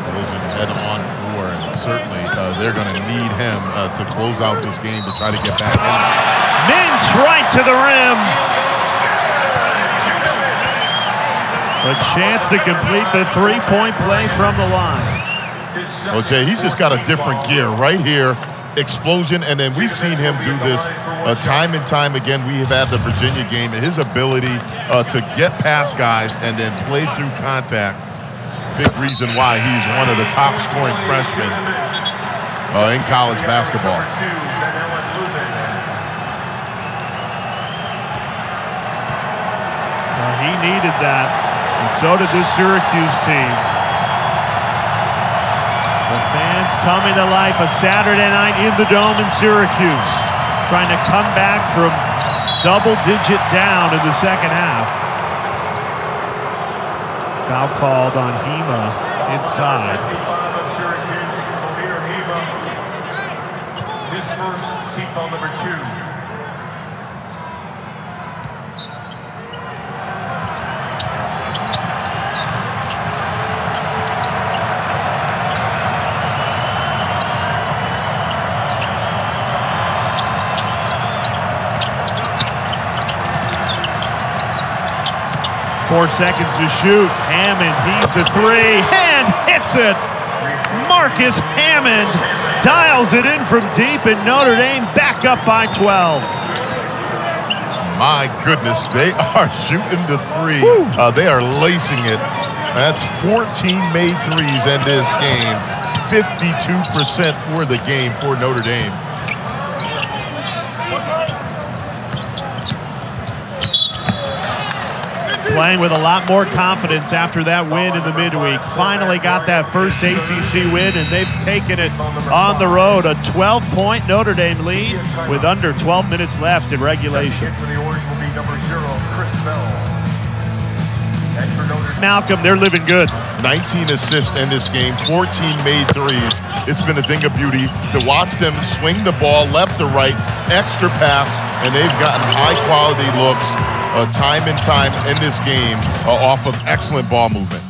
Speaker 1: collision head-on floor, and certainly they're going to need him to close out this game to try to get back in.
Speaker 2: Mintz right to the rim. A chance to complete the 3-point play from the line.
Speaker 1: Well, Jay, he's just got a different gear right here. Explosion, and then we've seen him do this time and time again. We have had the Virginia game, and his ability to get past guys and then play through contact. Big reason why he's one of the top scoring freshmen in college basketball.
Speaker 2: Well, he needed that. And so did this Syracuse team. The fans coming to life a Saturday night in the Dome in Syracuse, trying to come back from double-digit down in the second half. Foul called on Hema inside.
Speaker 3: His first team foul number 2.
Speaker 2: 4 seconds to shoot. Hammond heaves a 3 and hits it. Marcus Hammond dials it in from deep, and Notre Dame back up by 12.
Speaker 1: My goodness, they are shooting the 3. They are lacing it. That's 14 made threes in this game. 52% for the game for Notre Dame.
Speaker 2: Playing with a lot more confidence after that win in the midweek. Finally got that first ACC win, and they've taken it on the road. A 12-point Notre Dame lead with under 12 minutes left in regulation. Malcolm, they're living good.
Speaker 1: 19 assists in this game, 14 made threes. It's been a thing of beauty to watch them swing the ball left to right, extra pass, and they've gotten high-quality looks. time and time in this game off of excellent ball movement.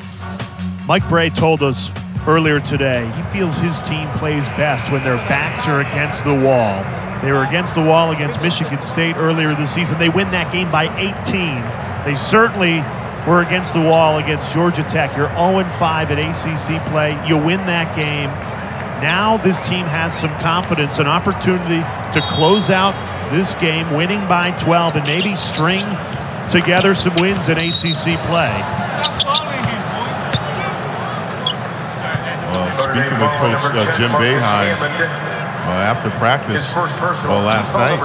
Speaker 2: Mike Bray told us earlier today he feels his team plays best when their backs are against the wall. They were against the wall against Michigan State earlier this season. They win that game by 18. They certainly were against the wall against Georgia Tech. You're 0-5 at ACC play. You win that game. Now this team has some confidence, an opportunity to close out this game, winning by 12, and maybe string together some wins in ACC play.
Speaker 1: Speaking with Coach Jim Boeheim, after practice last night,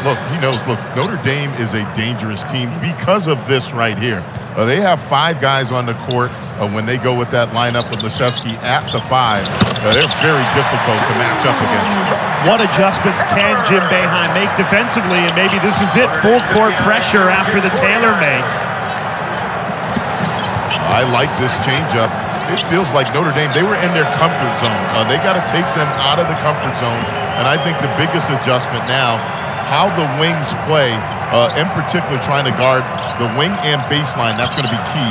Speaker 1: look, he knows, Notre Dame is a dangerous team because of this right here. They have 5 guys on the court when they go with that lineup with Laszewski at the 5. They're very difficult to match up against.
Speaker 2: What adjustments can Jim Boeheim make defensively? And maybe this is it, full court pressure after the Taylor make.
Speaker 1: I like this changeup. It feels like Notre Dame, they were in their comfort zone. They got to take them out of the comfort zone. And I think the biggest adjustment now, how the wings play, in particular trying to guard the wing and baseline, that's going to be key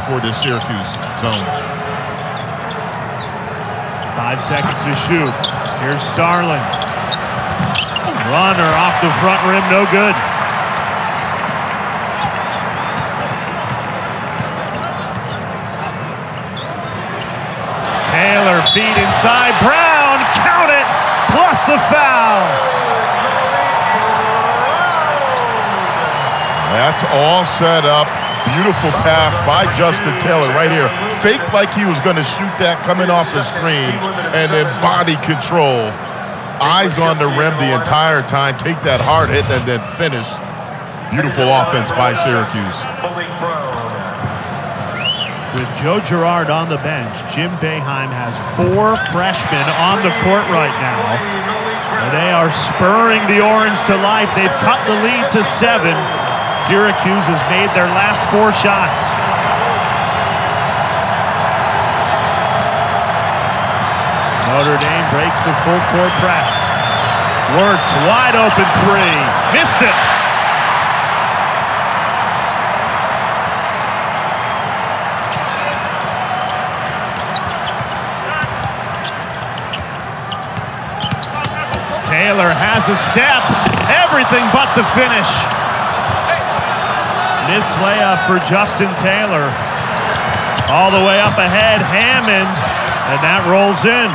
Speaker 1: for this Syracuse zone.
Speaker 2: 5 seconds to shoot. Here's Starling. Runner off the front rim, no good. Taylor, feet inside. Brown, count it, plus the foul.
Speaker 1: That's all set up. Beautiful pass by Justin Taylor right here. Faked like he was going to shoot that coming off the screen, and then body control. Eyes on the rim the entire time. Take that hard hit and then finish. Beautiful offense by Syracuse.
Speaker 2: With Joe Girard on the bench, Jim Boeheim has 4 freshmen on the court right now. And they are spurring the Orange to life. They've cut the lead to 7. Syracuse has made their last 4 shots. Notre Dame breaks the full court press. Wirtz, wide open 3. Missed it. Taylor has a step. Everything but the finish. Missed layup for Justin Taylor. All the way up ahead, Hammond, and that rolls in.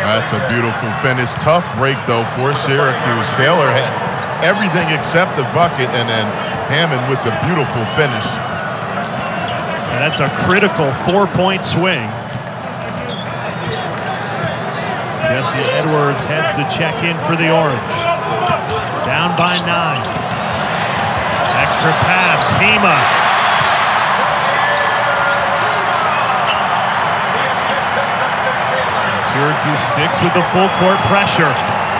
Speaker 1: That's a beautiful finish. Tough break, though, for Syracuse. Taylor had everything except the bucket, and then Hammond with the beautiful finish.
Speaker 2: And that's a critical 4-point swing. Jesse Edwards heads to check in for the Orange. Down by 9. Extra pass, Hema. Syracuse sticks with the full court pressure.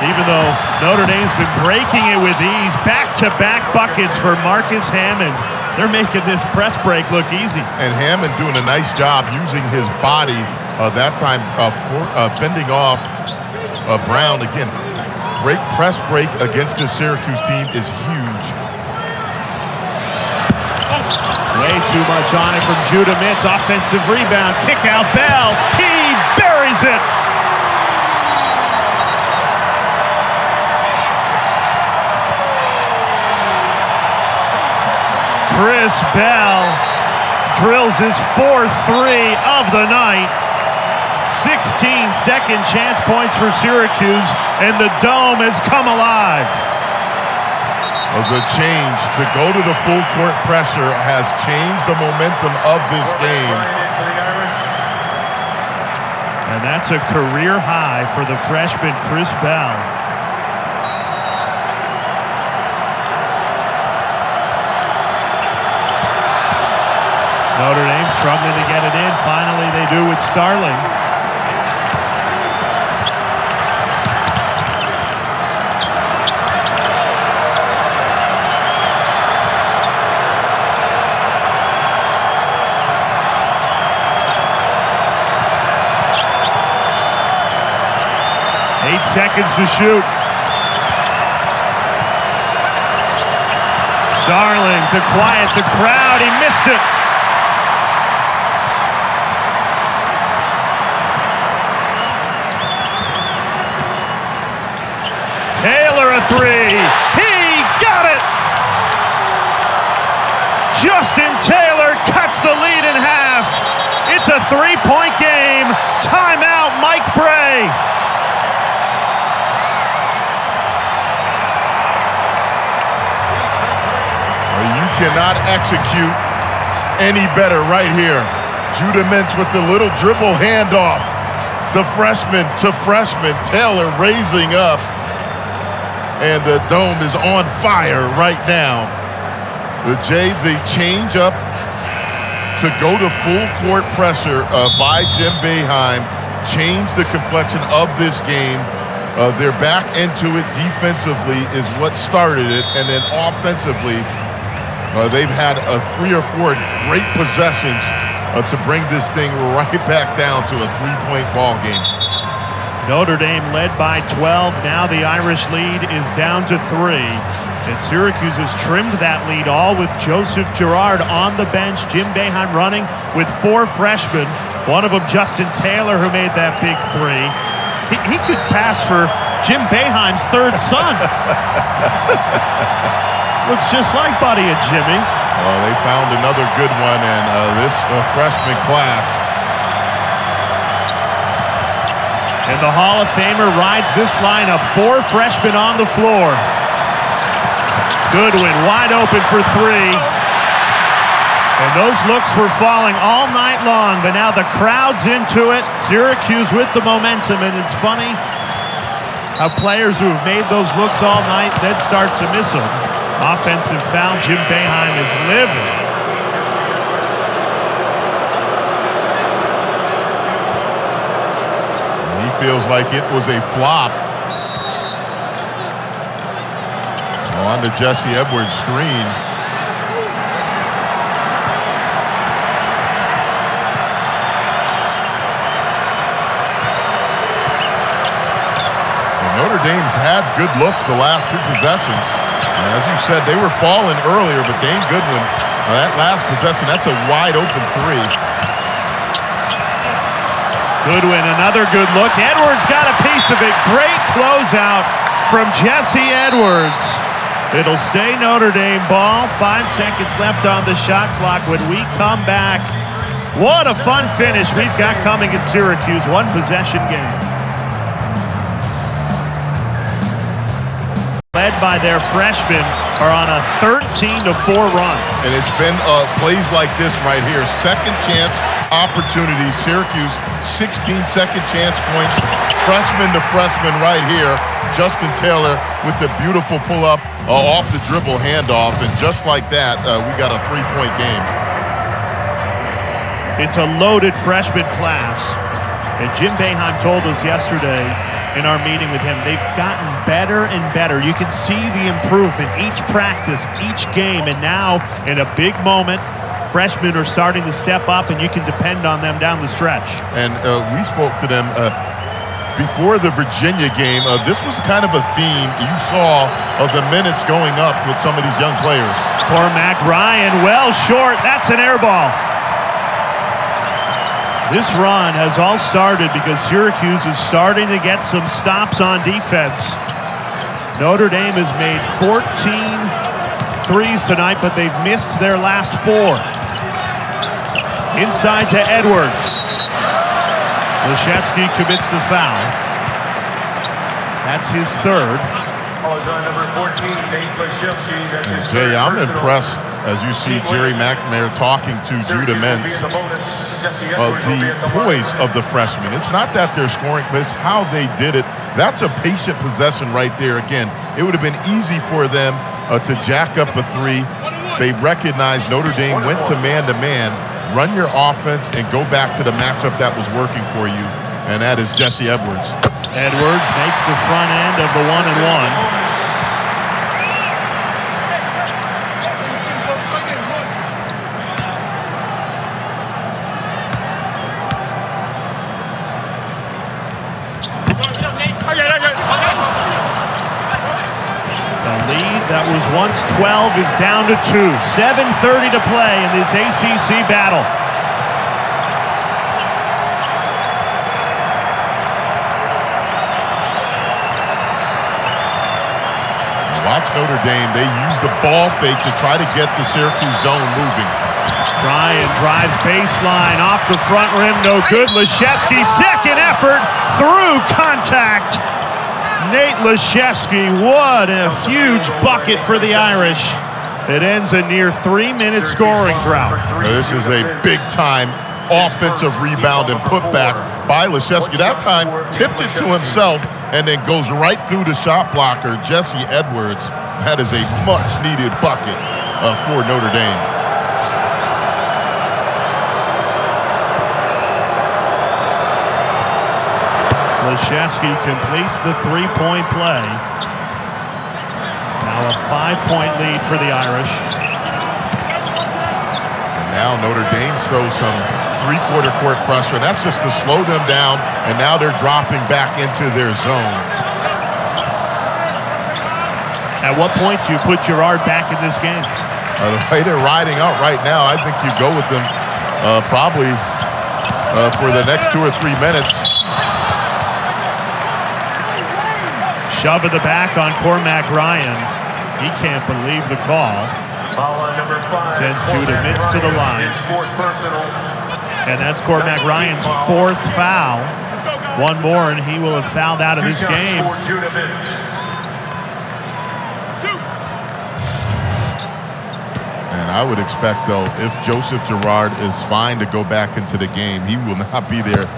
Speaker 2: Even though Notre Dame's been breaking it with ease. Back-to-back buckets for Marcus Hammond. They're making this press break look easy.
Speaker 1: And Hammond doing a nice job using his body that time fending off Brown. Again, press break against this Syracuse team is huge.
Speaker 2: Way too much on it from Judah Mintz. Offensive rebound. Kick out Bell. He buries it. Chris Bell drills his 4th 3 of the night. 16 second chance points for Syracuse, and the Dome has come alive.
Speaker 1: The change to go to the full court pressure has changed the momentum of this game.
Speaker 2: And that's a career high for the freshman Chris Bell. Notre Dame struggling to get it in. Finally, they do with Starling. Seconds to shoot. Starling to quiet the crowd. He missed it. Taylor a three. He got it. Justin Taylor cuts the lead in half. It's a 3-point game. Timeout, Maliq Brown.
Speaker 1: You cannot execute any better right here. Judah Mintz with the little dribble handoff. The freshman to freshman. Taylor raising up. And the Dome is on fire right now. The change up to go to full court pressure by Jim Boeheim changed the complexion of this game. They're back into it defensively is what started it, and then offensively, they've had 3 or 4 great possessions to bring this thing right back down to a 3-point ball game.
Speaker 2: Notre Dame led by 12. Now the Irish lead is down to 3. And Syracuse has trimmed that lead all with Joseph Girard on the bench. Jim Boeheim running with 4 freshmen. One of them, Justin Taylor, who made that big 3. He could pass for Jim Boeheim's 3rd son. Looks just like Buddy and Jimmy.
Speaker 1: Well, they found another good one in this freshman class.
Speaker 2: And the Hall of Famer rides this lineup. 4 freshmen on the floor. Goodwin wide open for 3. And those looks were falling all night long, but now the crowd's into it. Syracuse with the momentum, and it's funny how players who have made those looks all night then start to miss them. Offensive foul. Jim Boeheim is living.
Speaker 1: Feels like it was a flop. On to Jesse Edwards' screen. Notre Dame's had good looks the last 2 possessions. And as you said, they were falling earlier, but Dane Goodwin, that last possession, that's a wide open 3.
Speaker 2: Goodwin, another good look. Edwards got a piece of it. Great closeout from Jesse Edwards. It'll stay Notre Dame ball. 5 seconds left on the shot clock when we come back. What a fun finish we've got coming at Syracuse. 1 possession game. Led by their freshmen, are on a 13-4 run.
Speaker 1: And it's been plays like this right here. Second chance opportunities. Syracuse, 16 second chance points. Freshman to freshman right here. Justin Taylor with the beautiful pull-up off the dribble handoff. And just like that, we got a 3-point game.
Speaker 2: It's a loaded freshman class. And Jim Boeheim told us yesterday in our meeting with him, they've gotten better and better. You can see the improvement each practice, each game, and now in a big moment, freshmen are starting to step up, and you can depend on them down the stretch.
Speaker 1: And we spoke to them before the Virginia game. This was kind of a theme you saw of the minutes going up with some of these young players.
Speaker 2: Cormac Ryan, well short. That's an air ball. This run has all started because Syracuse is starting to get some stops on defense. Notre Dame has made 14 threes tonight, but they've missed their last 4. Inside to Edwards. Leshevsky commits the foul. That's his 3rd.
Speaker 3: Number 14, Nate Leshevsky. That's his
Speaker 1: Jay, I'm impressed as you see Jerry McNamara talking to Judah Mintz. The poise of the freshmen. It's not that they're scoring, but it's how they did it. That's a patient possession right there. Again, it would have been easy for them to jack up a 3. They recognized Notre Dame went to man-to-man. Run your offense and go back to the matchup that was working for you, and that is Jesse Edwards.
Speaker 2: Edwards makes the front end of the 1-and-1. was once 12 is down to 2. 7:30 to play in this ACC battle.
Speaker 1: Watch Notre Dame. They use the ball fake to try to get the Syracuse zone moving.
Speaker 2: Bryan drives baseline off the front rim. No good. Leszewski, second effort through contact. Nate Leszewski, what a huge bucket for the Irish. It ends a near 3-minute scoring drought.
Speaker 1: This is a big-time offensive rebound and putback by Leszewski. That time, tipped it to himself and then goes right through the shot blocker, Jesse Edwards. That is a much-needed bucket for Notre Dame.
Speaker 2: Leszewski completes the three-point play. Now a 5-point lead for the Irish.
Speaker 1: And now Notre Dame throws some three-quarter court pressure, and that's just to slow them down, and now they're dropping back into their zone.
Speaker 2: At what point do you put Girard back in this game?
Speaker 1: The way they're riding out right now, I think you go with them probably for the next 2 or 3 minutes.
Speaker 2: Shove of the back on Cormac Ryan. He can't believe the call.
Speaker 3: Number 5,
Speaker 2: sends Judah Mitz to the line.
Speaker 3: His 4th personal.
Speaker 2: And that's Cormac Ryan's 4th foul. One more and he will have fouled out of this game.
Speaker 1: And I would expect, though, if Joseph Girard is fine to go back into the game, he will not be there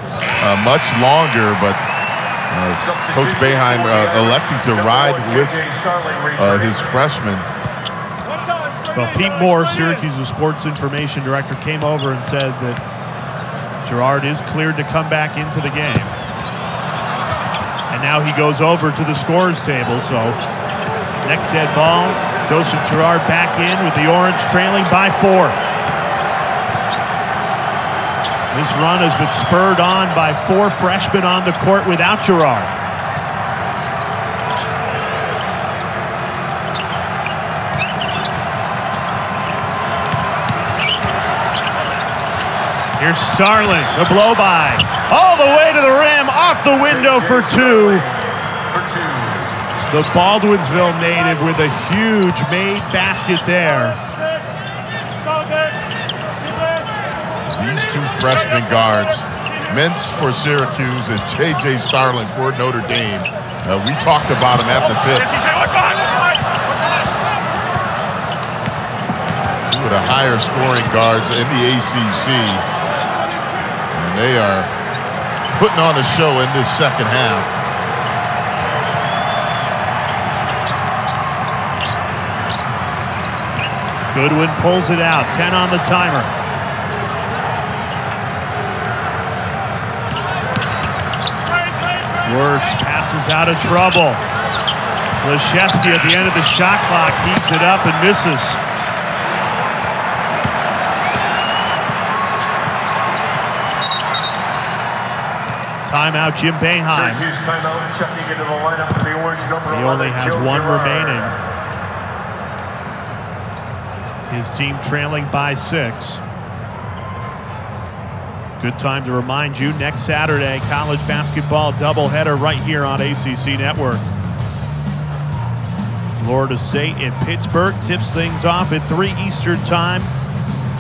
Speaker 1: much longer, but Coach Boeheim electing to ride with his freshman.
Speaker 2: Well, Pete Moore, Syracuse's sports information director, came over and said that Girard is cleared to come back into the game. And now he goes over to the scorers table, so next dead ball, Joseph Girard back in with the Orange trailing by 4. This run has been spurred on by 4 freshmen on the court without Girard. Here's Starling, the blow-by. All the way to the rim, off the window for 2. The Baldwinsville native with a huge made basket there.
Speaker 1: These 2 freshman guards, Mintz for Syracuse and J.J. Starling for Notre Dame. We talked about him at the tip. 2 of the higher scoring guards in the ACC. And they are putting on a show in this second half.
Speaker 2: Goodwin pulls it out, 10 on the timer. Wirtz passes out of trouble. Leszewski at the end of the shot clock heaves it up and misses. Timeout, Jim Boeheim.
Speaker 3: Syracuse timeout, checking into the lineup for the Orange number 11.
Speaker 2: He only has
Speaker 3: Joe
Speaker 2: 1
Speaker 3: Girard.
Speaker 2: remaining. His team trailing by 6. Good time to remind you, next Saturday, college basketball doubleheader right here on ACC Network. Florida State in Pittsburgh tips things off at 3 Eastern time.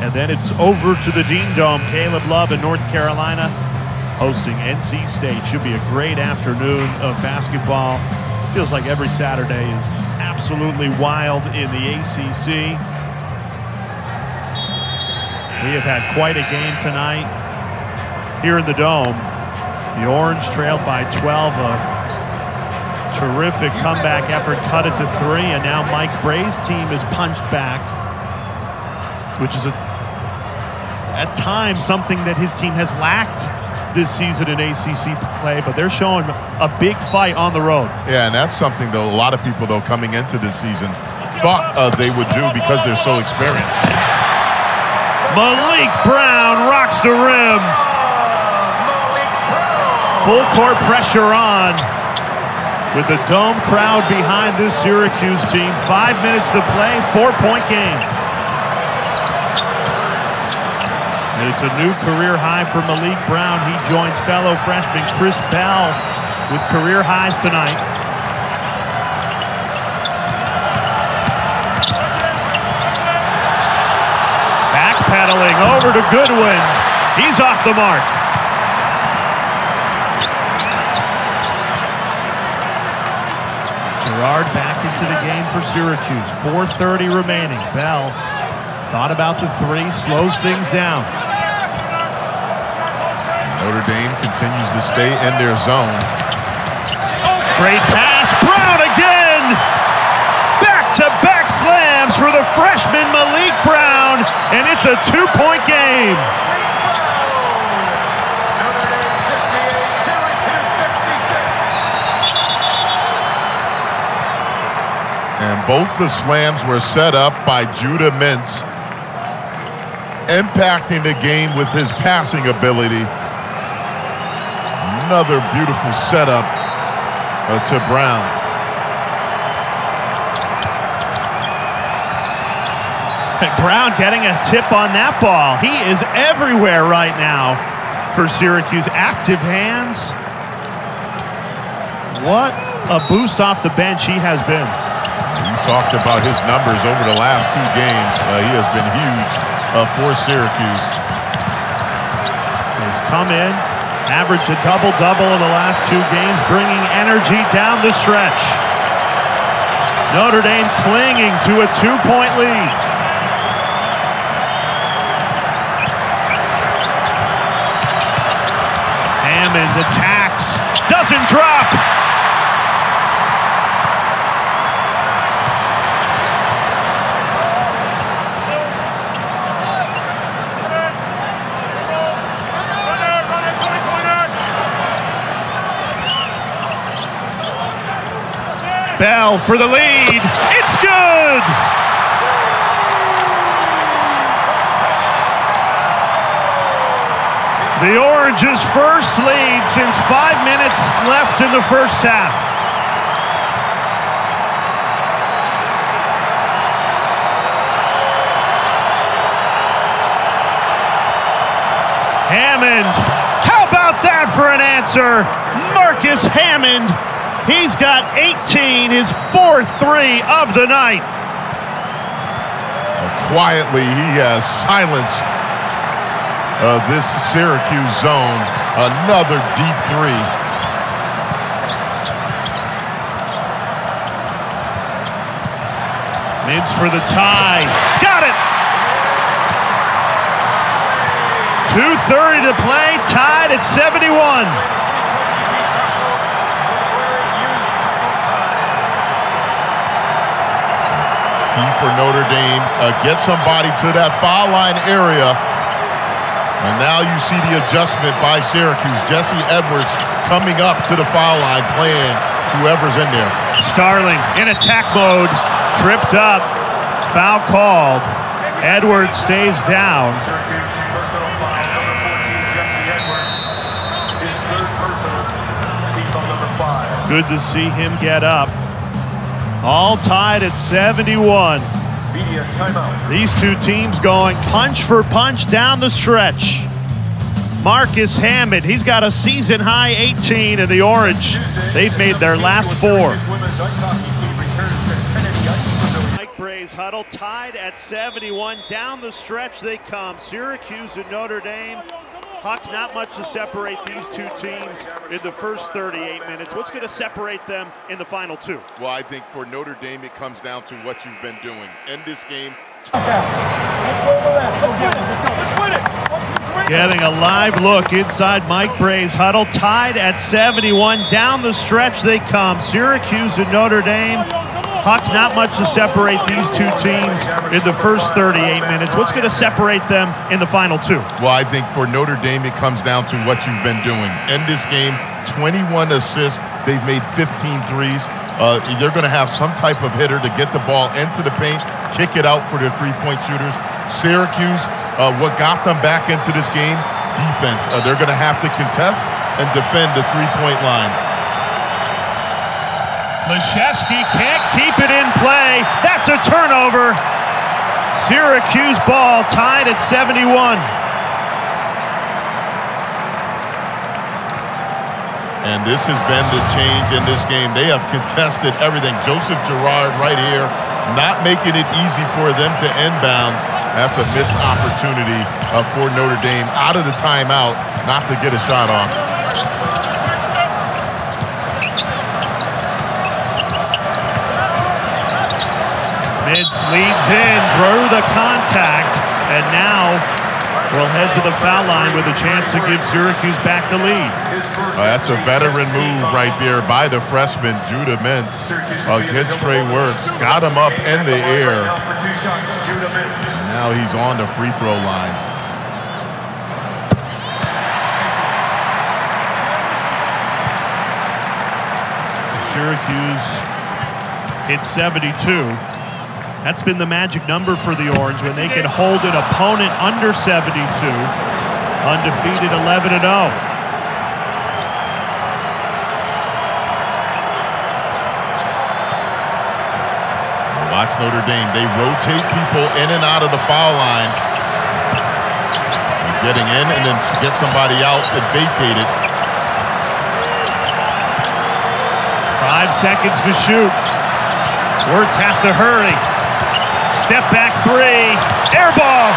Speaker 2: And then it's over to the Dean Dome. Caleb Love in North Carolina hosting NC State. Should be a great afternoon of basketball. Feels like every Saturday is absolutely wild in the ACC. We have had quite a game tonight here in the Dome. The Orange trailed by 12. A terrific comeback effort, cut it to 3, and now Mike Bray's team is punched back, which is at times something that his team has lacked this season in ACC play, but they're showing a big fight on the road.
Speaker 1: Yeah, and that's something, though, a lot of people, though, coming into this season thought they would do because they're so experienced.
Speaker 2: Maliq Brown rocks the rim. Full court pressure on. with the Dome crowd behind this Syracuse team. 5 minutes to play, 4-point game. And it's a new career high for Maliq Brown. He joins fellow freshman Chris Bell with career highs tonight. Backpedaling over to Goodwin. He's off the mark. Gerard back into the game for Syracuse. 4:30 remaining. Bell thought about the three, slows things down.
Speaker 1: Notre Dame continues to stay in their zone.
Speaker 2: Great pass. Brown again. Back-to-back slams for the freshman Maliq Brown, and it's a 2-point game.
Speaker 3: Notre Dame 68, Syracuse 66.
Speaker 1: And both the slams were set up by Judah Mintz, impacting the game with his passing ability. Another beautiful setup to Brown.
Speaker 2: Brown getting a tip on that ball. He is everywhere right now for Syracuse. Active hands. What a boost off the bench he has been.
Speaker 1: You talked about his numbers over the last 2 games. He has been huge for Syracuse.
Speaker 2: He's come in, averaged a double-double in the last 2 games, bringing energy down the stretch. Notre Dame clinging to a 2-point lead. Hammond attacks, doesn't drop. Bell for the lead. It's good! The Orange's first lead since 5 minutes left in the first half. Hammond. How about that for an answer? Marcus Hammond. He's got 18, his 4th 3 of the night.
Speaker 1: Quietly, he has silenced this Syracuse zone. Another deep 3.
Speaker 2: Mids for the tie. Got it! 2:30 to play, tied at 71.
Speaker 1: Key for Notre Dame, get somebody to that foul line area. And now you see the adjustment by Syracuse. Jesse Edwards coming up to the foul line, playing whoever's in there.
Speaker 2: Starling in attack mode, tripped up, foul called. Edwards stays down.
Speaker 3: Syracuse personal foul, number 14, Jesse Edwards. His 3rd personal, team foul number 5.
Speaker 2: Good to see him get up. All tied at 71.
Speaker 3: Media timeout.
Speaker 2: These 2 teams going punch for punch down the stretch. Marcus Hammond, he's got a season-high 18 in the Orange. They've made their last 4. Mike Bray's huddle tied at 71. Down the stretch they come. Syracuse and Notre Dame. Huck, not much to separate these 2 teams in the first 38 minutes. What's going to separate them in the final 2?
Speaker 1: Well, I think for Notre Dame, it comes down to what you've been doing. In this game,
Speaker 2: getting a live look inside Mike Bray's huddle, tied at 71. Down the stretch they come. Syracuse and Notre Dame. Huck, not much to separate these 2 teams in the first 38 minutes. What's going to separate them in the final 2?
Speaker 1: well, I think for Notre Dame, it comes down to what you've been doing. In this game, 21 assists. They've made 15 threes. They're going to have some type of hitter to get the ball into the paint, kick it out for the 3-point shooters. Syracuse, what got them back into this game? Defense. They're going to have to contest and defend the 3-point line.
Speaker 2: Leszewski can't keep it in play. That's a turnover. Syracuse ball tied at 71.
Speaker 1: And this has been the change in this game. They have contested everything. Joseph Girard right here, not making it easy for them to inbound. That's a missed opportunity for Notre Dame out of the timeout, not to get a shot off.
Speaker 2: Mintz leads in, drew the contact, and now we'll head to the foul line with a chance to give Syracuse back the lead.
Speaker 1: That's a veteran move right there by the freshman, Judah Mintz. Against Trey Works, got him up in the air. Now he's on the free throw line.
Speaker 2: Syracuse hit 72. That's been the magic number for the Orange when they can hold an opponent under 72. Undefeated 11-0.
Speaker 1: Watch Notre Dame. They rotate people in and out of the foul line. Getting in and then get somebody out and vacate it.
Speaker 2: 5 seconds to shoot. Wirtz has to hurry. Step back three. Air ball.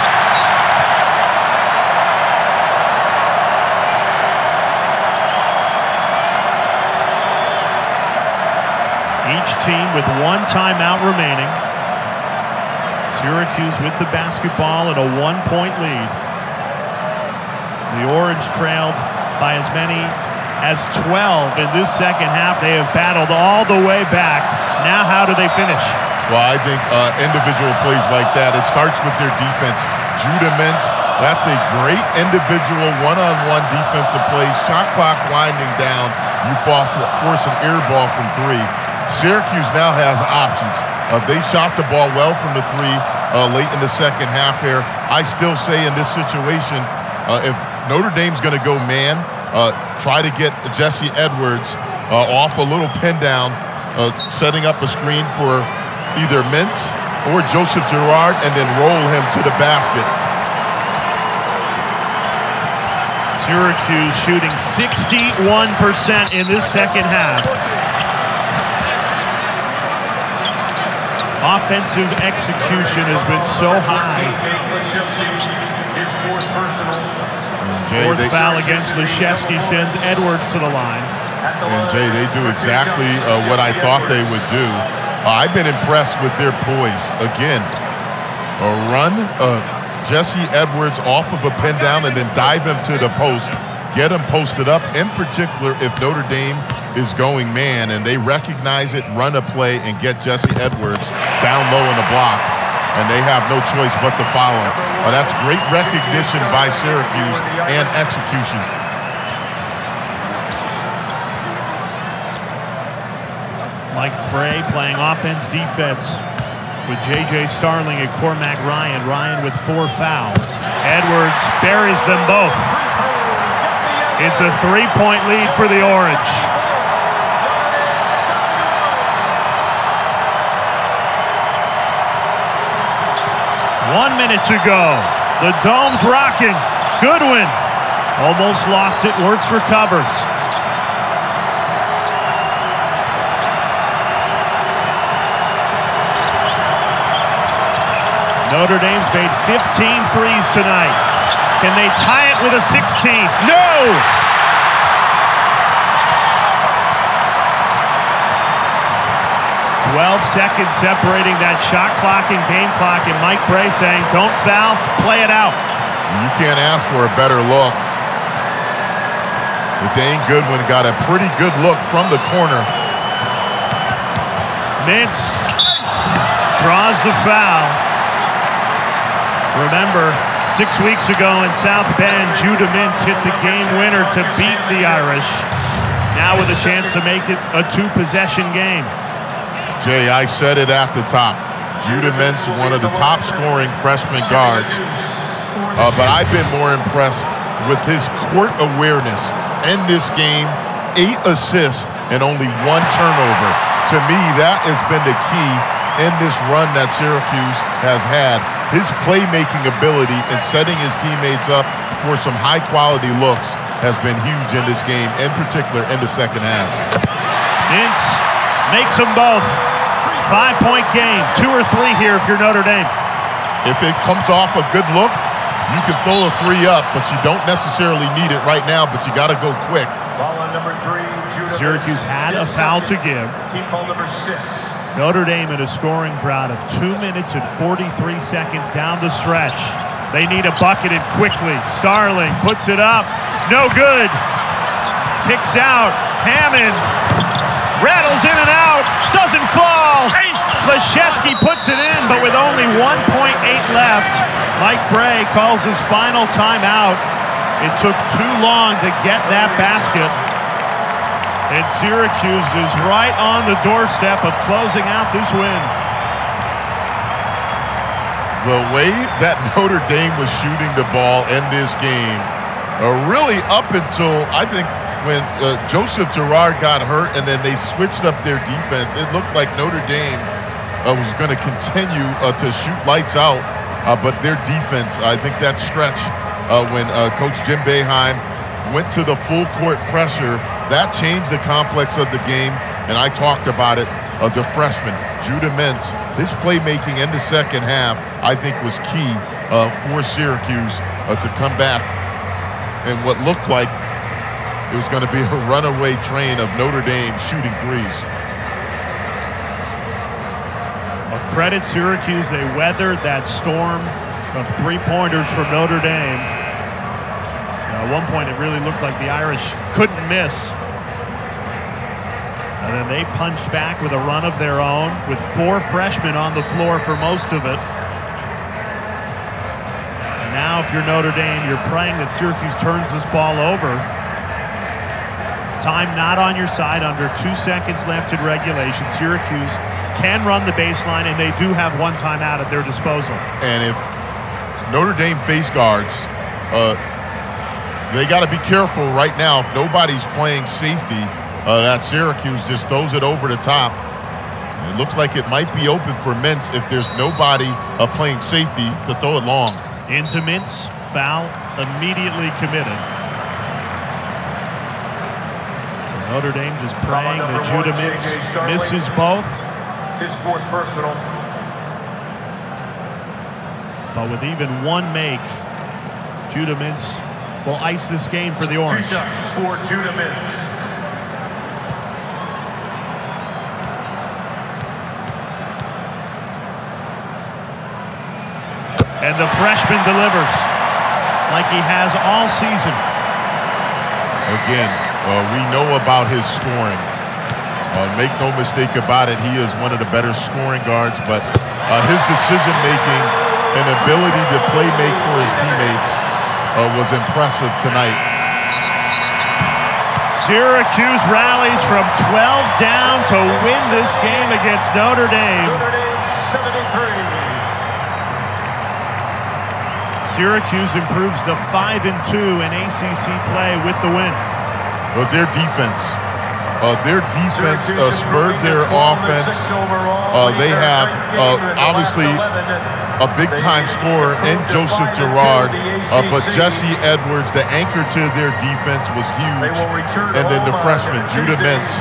Speaker 2: Each team with 1 timeout remaining. Syracuse with the basketball and a 1-point lead. The Orange trailed by as many as 12 in this second half. They have battled all the way back. Now how do they finish?
Speaker 1: Well, I think individual plays like that, it starts with their defense. Judah Mintz, that's a great individual one-on-one defensive play. Shot clock winding down. You force an air ball from 3. Syracuse now has options. They shot the ball well from the 3 late in the second half here. I still say in this situation, if Notre Dame's going to go man, try to get Jesse Edwards off a little pin down, setting up a screen for either Mintz or Joseph Girard, and then roll him to the basket.
Speaker 2: Syracuse shooting 61% in this second half. Offensive execution has been so high. Fourth foul against Leszewski sends Edwards to the line.
Speaker 1: And Jay, they do exactly what I thought they would do. I've been impressed with their poise. Again, a run, Jesse Edwards off of a pin down and then dive him to the post, get him posted up, in particular if Notre Dame is going man and they recognize it, run a play, and get Jesse Edwards down low in the block, and they have no choice but to foul him. That's great recognition by Syracuse and execution.
Speaker 2: Mike Bray playing offense, defense with J.J. Starling and Cormac Ryan. Ryan with 4 fouls. Edwards buries them both. It's a 3-point lead for the Orange. One minute to go. The Dome's rocking. Goodwin almost lost it. Wirtz recovers. Notre Dame's made 15 threes tonight. Can they tie it with a 16th? No! "12 seconds separating that shot clock and game clock, and Mike Bray saying, don't foul, play it out.
Speaker 1: You can't ask for a better look. But Dane Goodwin got a pretty good look from the corner.
Speaker 2: Mintz draws the foul. Remember, 6 weeks ago in South Bend, Judah Mintz hit the game winner to beat the Irish. Now with a chance to make it a 2-possession game.
Speaker 1: Jay, I said it at the top. Judah Mintz, one of the top scoring freshman guards. But I've been more impressed with his court awareness in this game. 8 assists and only 1 turnover. to me, that has been the key in this run that Syracuse has had. His playmaking ability and setting his teammates up for some high-quality looks has been huge in this game, in particular in the second half.
Speaker 2: Mintz makes them both. 5-point game. 2 or 3 here if you're Notre Dame.
Speaker 1: If it comes off a good look, you can throw a 3 up, but you don't necessarily need it right now, but you got to go quick.
Speaker 3: Ball on number 3, Judah.
Speaker 2: Syracuse had a foul to give.
Speaker 3: Team foul number 6.
Speaker 2: Notre Dame in a scoring drought of 2 minutes and 43 seconds down the stretch. They need a bucket and quickly. Starling puts it up. No good. Kicks out. Hammond rattles in and out. Doesn't fall. Leszewski puts it in, but with only 1.8 left, Maliq Brown calls his final timeout. It took too long to get that basket. And Syracuse is right on the doorstep of closing out this win.
Speaker 1: The way that Notre Dame was shooting the ball in this game, really up until, I think, when Joseph Girard got hurt and then they switched up their defense, it looked like Notre Dame was going to continue to shoot lights out. But their defense, I think that stretch when Coach Jim Boeheim went to the full court pressure, that changed the complex of the game, and I talked about it. The freshman, Judah Mintz, his playmaking in the second half, I think was key for Syracuse to come back in what looked like it was going to be a runaway train of Notre Dame shooting threes.
Speaker 2: Well, credit Syracuse, they weathered that storm of 3-pointers from Notre Dame. At one point, it really looked like the Irish couldn't miss. And then they punched back with a run of their own, with 4 freshmen on the floor for most of it. And now, if you're Notre Dame, you're praying that Syracuse turns this ball over. Time not on your side, under 2 seconds left in regulation. Syracuse can run the baseline, and they do have 1 timeout at their disposal.
Speaker 1: And if Notre Dame face guards, they got to be careful right now. If nobody's playing safety, that Syracuse just throws it over the top. It looks like it might be open for Mintz if there's nobody playing safety to throw it long.
Speaker 2: Into Mintz, foul immediately committed. So Notre Dame just praying that Judah Mintz misses both.
Speaker 3: His 4th personal.
Speaker 2: But with even 1 make, Judah Mintz will ice this game for the Orange.
Speaker 3: 2 shots for Judah Mintz.
Speaker 2: And the freshman delivers like he has all season.
Speaker 1: Again, we know about his scoring. Make no mistake about it, he is one of the better scoring guards, but his decision-making and ability to play make for his teammates was impressive tonight.
Speaker 2: Syracuse rallies from 12 down to win this game against Notre Dame.
Speaker 3: Notre Dame 73.
Speaker 2: Syracuse improves to 5-2 in ACC play with the win.
Speaker 1: But their defense spurred their offense. They have obviously a big-time scorer in Joseph Girard, but Jesse Edwards, the anchor to their defense, was huge. And then the freshman, Judah Mintz,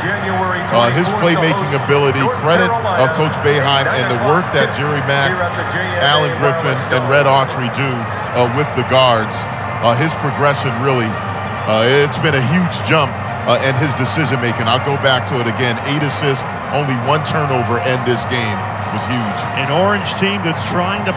Speaker 1: his playmaking ability, credit Coach Boeheim and the work that Jerry Mack, Alan Griffin, and Red Autry do with the guards. His progression really, it's been a huge jump in his decision-making. I'll go back to it again. 8 assists, only 1 turnover in this game was huge.
Speaker 2: An Orange team that's trying to